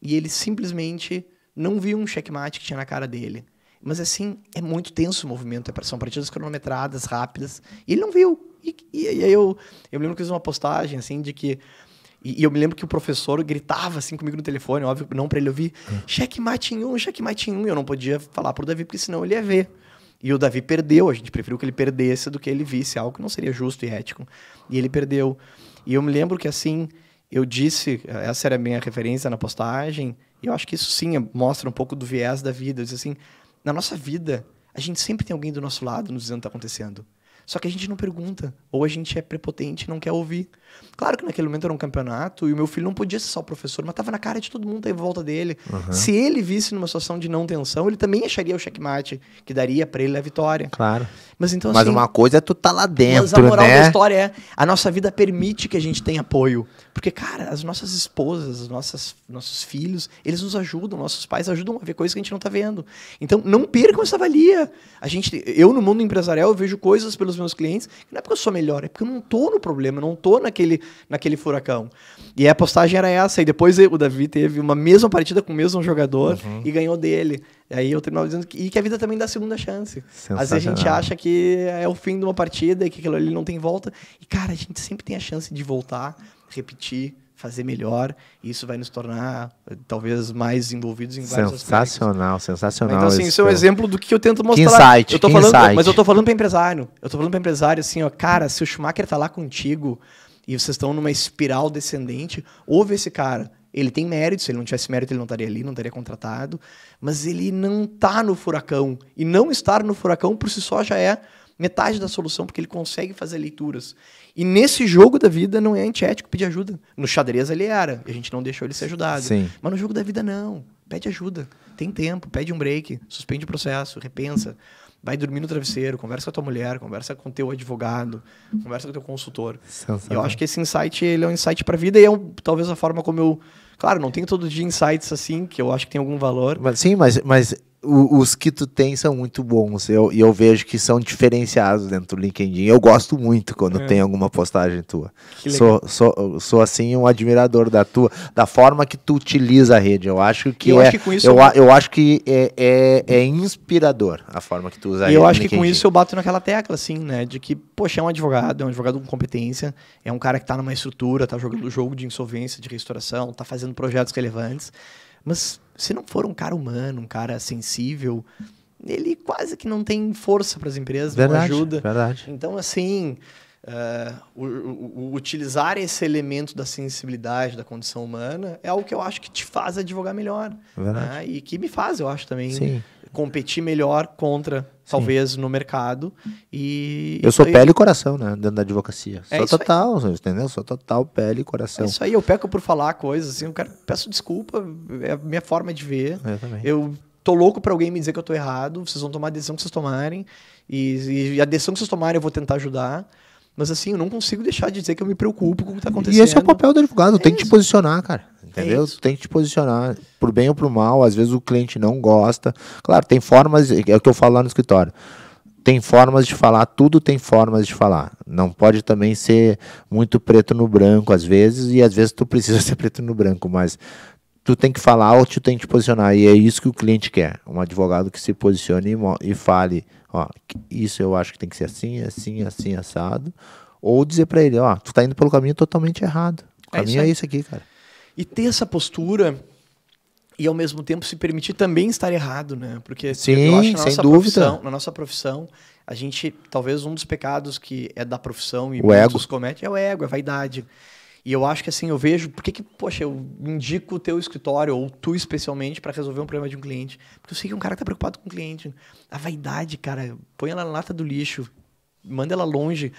ele simplesmente não viu um checkmate que tinha na cara dele. Mas, assim, é muito tenso o movimento. São partidas cronometradas, rápidas. E ele não viu. E aí eu me lembro que eu fiz uma postagem, assim, de que... E eu me lembro que o professor gritava, assim, comigo no telefone, óbvio, não para ele ouvir, checkmate em um, checkmate em um. E eu não podia falar pro Davi, porque senão ele ia ver. E o Davi perdeu, a gente preferiu que ele perdesse do que ele visse, algo que não seria justo e ético. E ele perdeu. E eu me lembro que, assim, eu disse, essa era a minha referência na postagem, e eu acho que isso, sim, mostra um pouco do viés da vida. Eu disse assim, na nossa vida, a gente sempre tem alguém do nosso lado nos dizendo o que está acontecendo. Só que a gente não pergunta, ou a gente é prepotente e não quer ouvir. Claro que naquele momento era um campeonato e o meu filho não podia ser só o professor, mas estava na cara de todo mundo em volta dele. Se ele visse numa situação de não tensão, ele também acharia o checkmate, que daria para ele a vitória. Claro. Mas, então, mas assim, uma coisa é tu tá lá dentro, mas a moral né? da história é, a nossa vida permite que a gente tenha apoio. Porque, cara, as nossas esposas, nossos filhos, eles nos ajudam, nossos pais ajudam a ver coisas que a gente não tá vendo. Então, não percam essa valia. Eu, no mundo empresarial, eu vejo coisas pelos meus clientes, que não é porque eu sou melhor, é porque eu não tô no problema, eu não tô naquele furacão. E a postagem era essa, e depois o Davi teve uma mesma partida com o mesmo jogador e ganhou dele. E aí eu terminava dizendo que a vida também dá segunda chance. Às vezes a gente acha que é o fim de uma partida e que aquilo ali não tem volta. E, cara, a gente sempre tem a chance de voltar, repetir, fazer melhor. E isso vai nos tornar, talvez, mais envolvidos em vários aspectos. Sensacional. Então, assim, isso é um exemplo do que eu tento mostrar. Que insight. Mas eu tô falando para empresário. Eu tô falando para empresário, assim, ó, cara, se o Schumacher tá lá contigo e vocês estão numa espiral descendente, ouve esse cara. Ele tem mérito, se ele não tivesse mérito, ele não estaria ali, não teria contratado, mas ele não está no furacão. E não estar no furacão, por si só, já é metade da solução, porque ele consegue fazer leituras. E nesse jogo da vida não é antiético pedir ajuda. No xadrez ele era, e a gente não deixou ele ser ajudado. Sim. Mas no jogo da vida não. Pede ajuda. Tem tempo, pede um break, suspende o processo, repensa. Vai dormir no travesseiro, conversa com a tua mulher, conversa com o teu advogado, conversa com o teu consultor. Eu acho que esse insight, ele é um insight para a vida e é talvez a forma como eu... Claro, não tenho todo dia insights assim, que eu acho que tem algum valor. Mas os que tu tem são muito bons. E eu vejo que são diferenciados dentro do LinkedIn. Eu gosto muito quando tem alguma postagem tua. Sou assim, um admirador da forma que tu utiliza a rede. Eu acho que eu acho que é inspirador a forma que tu usa a rede. E eu acho que com isso eu bato naquela tecla, assim, né? De que, poxa, é um advogado com competência, é um cara que tá numa estrutura, tá jogando o jogo de insolvência, de restauração, tá fazendo projetos relevantes. Mas se não for um cara humano, um cara sensível, ele quase que não tem força para as empresas, não ajuda. Verdade. Então, assim, utilizar esse elemento da sensibilidade, da condição humana, é algo que eu acho que te faz advogar melhor. Né? E que me faz, eu acho, também competir melhor contra, talvez, no mercado. Eu sou pele e coração, né? Dentro da advocacia. Sou total, entendeu? Sou total pele e coração. É isso aí, eu peco por falar coisas, assim, peço desculpa, é a minha forma de ver. Eu também. Eu tô louco pra alguém me dizer que eu tô errado, vocês vão tomar a decisão que vocês tomarem, e a decisão que vocês tomarem eu vou tentar ajudar. Mas, assim, eu não consigo deixar de dizer que eu me preocupo com o que tá acontecendo. E esse é o papel do advogado, tem que te posicionar, cara. Entendeu? Tem que te posicionar, por bem ou por mal. Às vezes o cliente não gosta. Claro, tem formas, é o que eu falo lá no escritório. Tem formas de falar, tudo tem formas de falar. Não pode também ser muito preto no branco, às vezes, e às vezes tu precisa ser preto no branco, mas tu tem que falar ou tu tem que te posicionar, e é isso que o cliente quer. Um advogado que se posicione e fale, ó, isso eu acho que tem que ser assim, assim, assim, assado, ou dizer pra ele, ó, tu tá indo pelo caminho totalmente errado. O caminho é isso aqui, cara. E ter essa postura, e ao mesmo tempo se permitir também estar errado, né? Porque sim, eu acho que na nossa profissão, a gente, talvez um dos pecados que é da profissão e o ego comete é o ego, é a vaidade. E eu acho que assim, eu vejo, por que, poxa, eu indico o teu escritório, ou tu especialmente, para resolver um problema de um cliente? Porque eu sei que é um cara que tá preocupado com o cliente. A vaidade, cara, põe ela na lata do lixo, manda ela longe.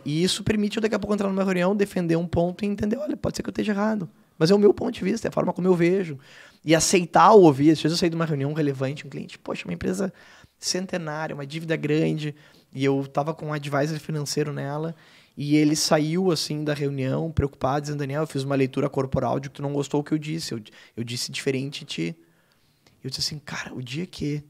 E isso permite eu daqui a pouco entrar numa reunião, defender um ponto e entender, olha, pode ser que eu esteja errado. Mas é o meu ponto de vista, é a forma como eu vejo. E aceitar ou ouvir. Às vezes eu saí de uma reunião relevante, um cliente, poxa, uma empresa centenária, uma dívida grande, e eu estava com um advisor financeiro nela, e ele saiu, assim, da reunião, preocupado, dizendo, Daniel, eu fiz uma leitura corporal de que tu não gostou do que eu disse. Eu disse diferente de ti. Eu disse assim, cara, o dia que...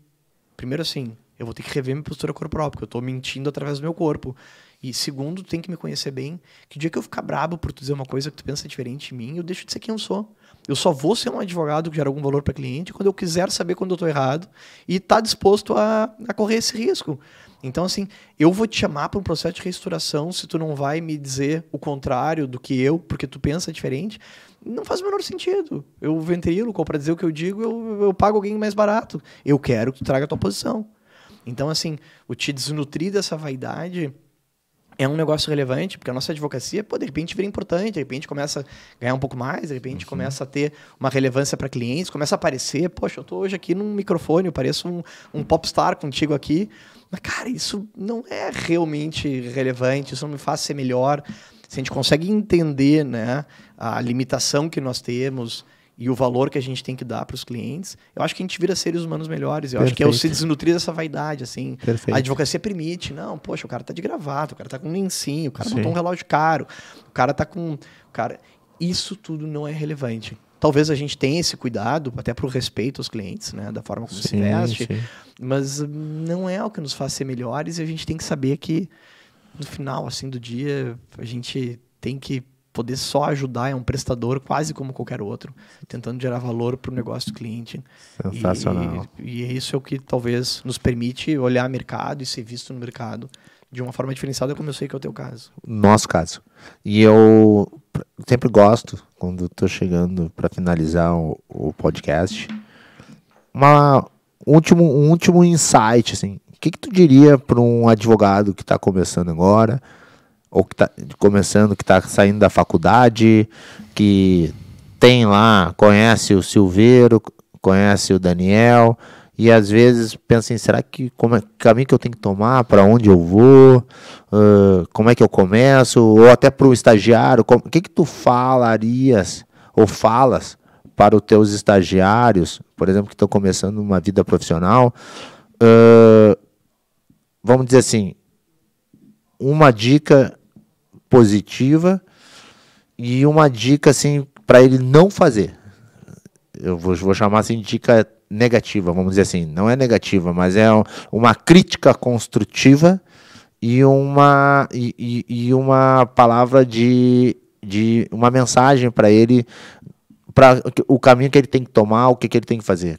Primeiro, assim, eu vou ter que rever minha postura corporal, porque eu estou mentindo através do meu corpo. E segundo, tu tem que me conhecer bem, que o dia que eu ficar brabo por tu dizer uma coisa que tu pensa diferente de mim, eu deixo de ser quem eu sou. Eu só vou ser um advogado que gera algum valor para cliente quando eu quiser saber quando eu estou errado e estar disposto a correr esse risco. Então, assim, eu vou te chamar para um processo de reestruturação se tu não vai me dizer o contrário do que eu, porque tu pensa diferente. Não faz o menor sentido. Eu ventríloco, para dizer o que eu digo, eu pago alguém mais barato. Eu quero que tu traga a tua posição. Então, assim, o te desnutrir dessa vaidade é um negócio relevante, porque a nossa advocacia, pô, de repente vira importante, de repente começa a ganhar um pouco mais, de repente começa a ter uma relevância para clientes, começa a aparecer, poxa, eu estou hoje aqui num microfone, eu pareço um popstar contigo aqui, mas, cara, isso não é realmente relevante, isso não me faz ser melhor. Se a gente consegue entender, né, a limitação que nós temos e o valor que a gente tem que dar para os clientes, eu acho que a gente vira seres humanos melhores. Eu acho que é o se desnutrir dessa vaidade, assim. A advocacia permite. Não, poxa, o cara tá de gravata, o cara tá com um lencinho, o cara botou um relógio caro, o cara tá com... Isso tudo não é relevante. Talvez a gente tenha esse cuidado, até para o respeito aos clientes, né, da forma como se veste, mas não é o que nos faz ser melhores, e a gente tem que saber que, no final assim, do dia, a gente tem que poder só ajudar, é um prestador quase como qualquer outro, tentando gerar valor para o negócio do cliente. Sensacional. E isso é o que talvez nos permite olhar mercado e ser visto no mercado de uma forma diferenciada, como eu sei que é o teu caso. Nosso caso. E eu sempre gosto, quando estou chegando para finalizar o podcast, um último insight, assim. O que tu diria para um advogado que está começando agora, ou que está começando, que está saindo da faculdade, que tem lá, conhece o Silveiro, conhece o Daniel, e às vezes pensa em, será que caminho que eu tenho que tomar, para onde eu vou, como é que eu começo, ou até para o estagiário, o que tu falarias, ou falas para os teus estagiários, por exemplo, que estão começando uma vida profissional, vamos dizer assim, uma dica positiva e uma dica assim para ele não fazer. Eu vou chamar assim de dica negativa, vamos dizer assim, não é negativa, mas é uma crítica construtiva e uma palavra de uma mensagem para ele, para o caminho que ele tem que tomar, o que ele tem que fazer.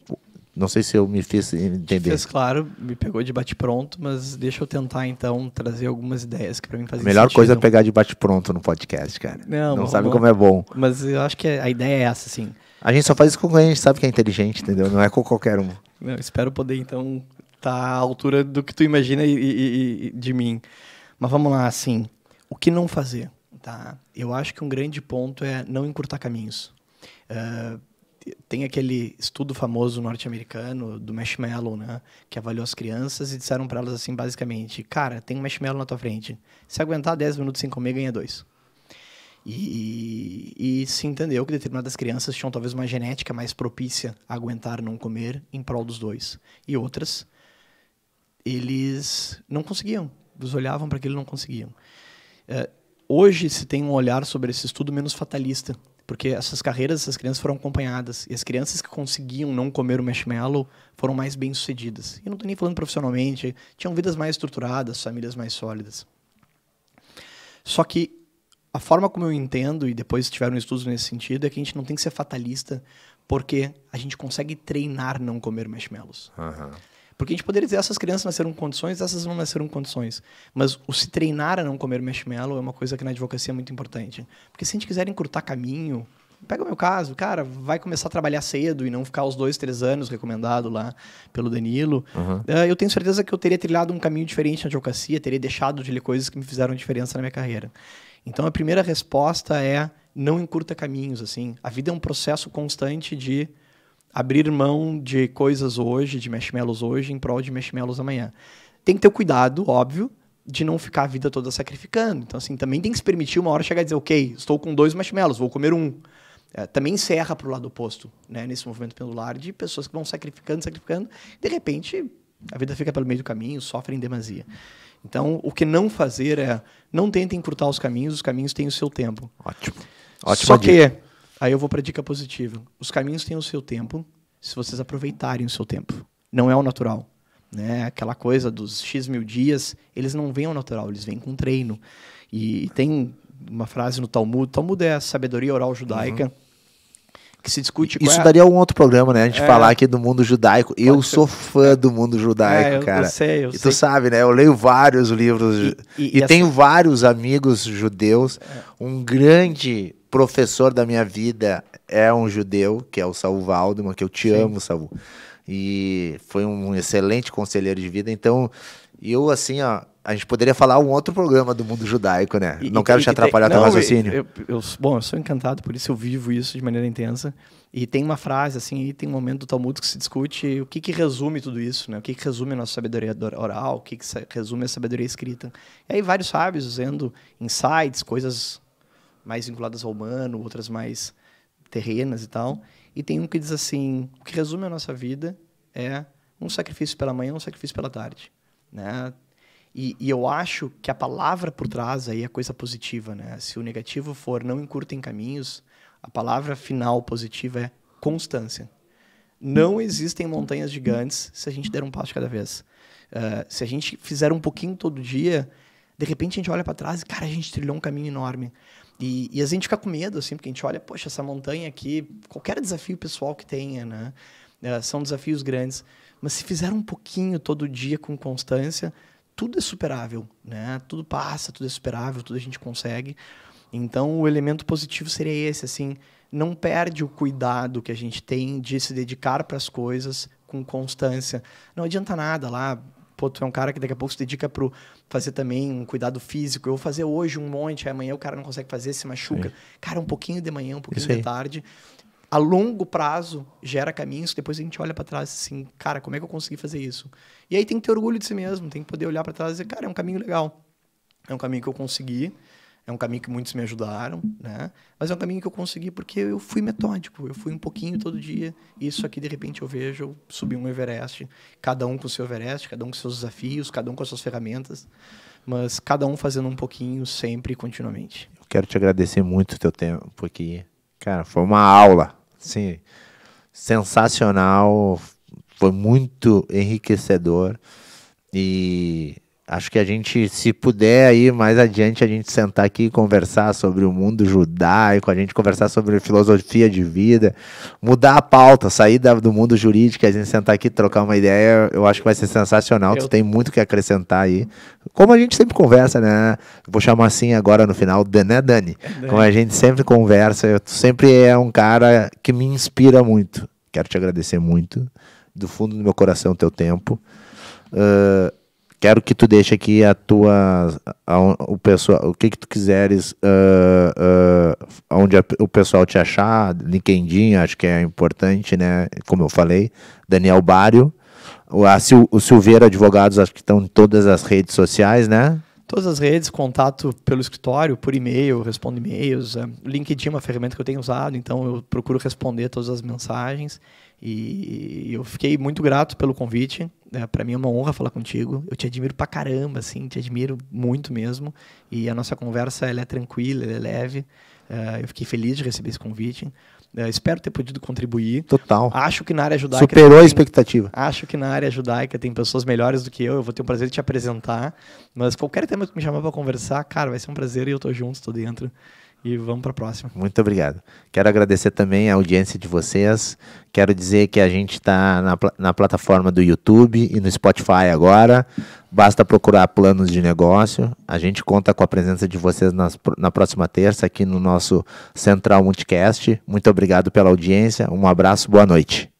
Não sei se eu me fiz entender. Fez claro, me pegou de bate-pronto, mas deixa eu tentar, então, trazer algumas ideias que para mim fazem sentido. A melhor coisa é pegar de bate-pronto no podcast, cara. Não sabe como é bom. Mas eu acho que a ideia é essa, sim. A gente só faz isso com quem a gente sabe que é inteligente, entendeu? Não é com qualquer um. Não, espero poder, então, estar à altura do que tu imagina e de mim. Mas vamos lá, assim, o que não fazer? Tá? Eu acho que um grande ponto é não encurtar caminhos. Tem aquele estudo famoso norte-americano do marshmallow, né, que avaliou as crianças e disseram para elas assim, basicamente, cara, tem um marshmallow na tua frente, se aguentar 10 minutos sem comer, ganha 2. E se entendeu que determinadas crianças tinham talvez uma genética mais propícia a aguentar não comer em prol dos 2. E outras, eles não conseguiam, eles olhavam para aquilo e não conseguiam. Hoje se tem um olhar sobre esse estudo menos fatalista, porque essas carreiras, essas crianças foram acompanhadas. E as crianças que conseguiam não comer o marshmallow foram mais bem-sucedidas. E não estou nem falando profissionalmente, tinham vidas mais estruturadas, famílias mais sólidas. Só que a forma como eu entendo, e depois tiveram estudos nesse sentido, é que a gente não tem que ser fatalista, porque a gente consegue treinar não comer marshmallows. Uhum. Porque a gente poderia dizer, essas crianças nasceram com condições, essas não nasceram com condições. Mas o se treinar a não comer marshmallow é uma coisa que na advocacia é muito importante. Porque se a gente quiser encurtar caminho, Pega o meu caso, cara, vai começar a trabalhar cedo e não ficar os 2, 3 anos recomendado lá pelo Danilo. Eu tenho certeza que eu teria trilhado um caminho diferente na advocacia, teria deixado de ler coisas que me fizeram diferença na minha carreira. Então, a primeira resposta é não encurta caminhos, assim. A vida é um processo constante de abrir mão de coisas hoje, de marshmallows hoje, em prol de marshmallows amanhã. Tem que ter o cuidado, óbvio, de não ficar a vida toda sacrificando. Então, assim, também tem que se permitir uma hora chegar e dizer, ok, estou com 2 marshmallows, vou comer um. Também encerra para o lado oposto, né, nesse movimento pendular de pessoas que vão sacrificando, de repente a vida fica pelo meio do caminho, sofrem em demasia. Então, o que não fazer é, não tentem encurtar os caminhos têm o seu tempo. Ótimo. Só que, aí eu vou para a dica positiva, os caminhos têm o seu tempo se vocês aproveitarem o seu tempo. Não é o natural. Né? Aquela coisa dos X mil dias, eles não vêm ao natural, eles vêm com treino. E tem uma frase no Talmud, Talmud é a sabedoria oral judaica, que se discute... Isso daria um outro programa, né? A gente falar aqui do mundo judaico. Eu sou fã do mundo judaico, cara. Eu sei. E tu sabe, né? Eu leio vários livros e tenho vários amigos judeus. Um grande professor da minha vida é um judeu, que é o Saul Waldman, que eu te amo, Saul. E foi um excelente conselheiro de vida. Então, eu, assim, ó, a gente poderia falar um outro programa do mundo judaico, né? Não quero te atrapalhar teu raciocínio. Bom, eu sou encantado, por isso eu vivo isso de maneira intensa. E tem uma frase, assim, tem um momento do Talmud que se discute o que resume tudo isso, né? O que resume a nossa sabedoria oral, o que resume a sabedoria escrita. E aí vários sábios dizendo insights, coisas mais vinculadas ao humano, outras mais terrenas e tal. E tem um que diz assim, o que resume a nossa vida é um sacrifício pela manhã, um sacrifício pela tarde, né? E eu acho que a palavra por trás aí é coisa positiva, né? Se o negativo for não encurtem caminhos, a palavra final positiva é constância. Não existem montanhas gigantes se a gente der um passo de cada vez. Se a gente fizer um pouquinho todo dia, de repente a gente olha para trás e, cara, a gente trilhou um caminho enorme. E a gente fica com medo, assim, porque a gente olha, poxa, essa montanha aqui, qualquer desafio pessoal que tenha, né? São desafios grandes. Mas se fizer um pouquinho todo dia com constância, tudo é superável, né? Tudo passa, tudo é superável, tudo a gente consegue. Então, o elemento positivo seria esse, assim, não perde o cuidado que a gente tem de se dedicar para as coisas com constância. Não adianta nada lá, pô, tu é um cara que daqui a pouco se dedica para fazer também um cuidado físico. Eu vou fazer hoje um monte, amanhã o cara não consegue fazer, se machuca. Sim. Cara, um pouquinho de manhã, um pouquinho de tarde. A longo prazo, gera caminhos que depois a gente olha para trás assim, cara, como é que eu consegui fazer isso? E aí tem que ter orgulho de si mesmo, tem que poder olhar para trás e dizer, cara, é um caminho legal. É um caminho que eu consegui, é um caminho que muitos me ajudaram, né? Mas é um caminho que eu consegui porque eu fui metódico, eu fui um pouquinho todo dia. Isso aqui, de repente, eu vejo, eu subi um Everest, cada um com o seu Everest, cada um com seus desafios, cada um com as suas ferramentas, mas cada um fazendo um pouquinho sempre e continuamente. Eu quero te agradecer muito o teu tempo aqui. Cara, foi uma aula, assim, sensacional, foi muito enriquecedor e acho que a gente, se puder aí mais adiante, a gente sentar aqui e conversar sobre o mundo judaico, a gente conversar sobre filosofia de vida, mudar a pauta, sair do mundo jurídico, a gente sentar aqui e trocar uma ideia, eu acho que vai ser sensacional, tu tem muito que acrescentar aí. Como a gente sempre conversa, né? Vou chamar assim agora no final, né, Dani? Como a gente sempre conversa, tu sempre é um cara que me inspira muito. Quero te agradecer muito, do fundo do meu coração, o teu tempo. Quero que tu deixe aqui o pessoal, o que tu quiseres, onde o pessoal te achar, LinkedIn, acho que é importante, né? Como eu falei, Daniel Bário, o Silveira Advogados, acho que estão em todas as redes sociais, né? Todas as redes, contato pelo escritório, por e-mail, respondo e-mails. O LinkedIn é uma ferramenta que eu tenho usado, então eu procuro responder todas as mensagens. E eu fiquei muito grato pelo convite. Para mim é uma honra falar contigo. Eu te admiro pra caramba, assim, te admiro muito mesmo. E a nossa conversa ela é tranquila, ela é leve. Eu fiquei feliz de receber esse convite. Espero ter podido contribuir. Total. Acho que na área judaica... Superou a expectativa. Acho que na área judaica tem pessoas melhores do que eu. Eu vou ter o prazer de te apresentar. Mas qualquer tema que me chamar para conversar, cara, vai ser um prazer e eu tô junto, tô dentro. e vamos para a próxima. Muito obrigado. Quero agradecer também a audiência de vocês. Quero dizer que a gente está na plataforma do YouTube e no Spotify agora. Basta procurar Planos de Negócio. A gente conta com a presença de vocês na próxima terça aqui no nosso Central Multicast. Muito obrigado pela audiência. Um abraço, boa noite.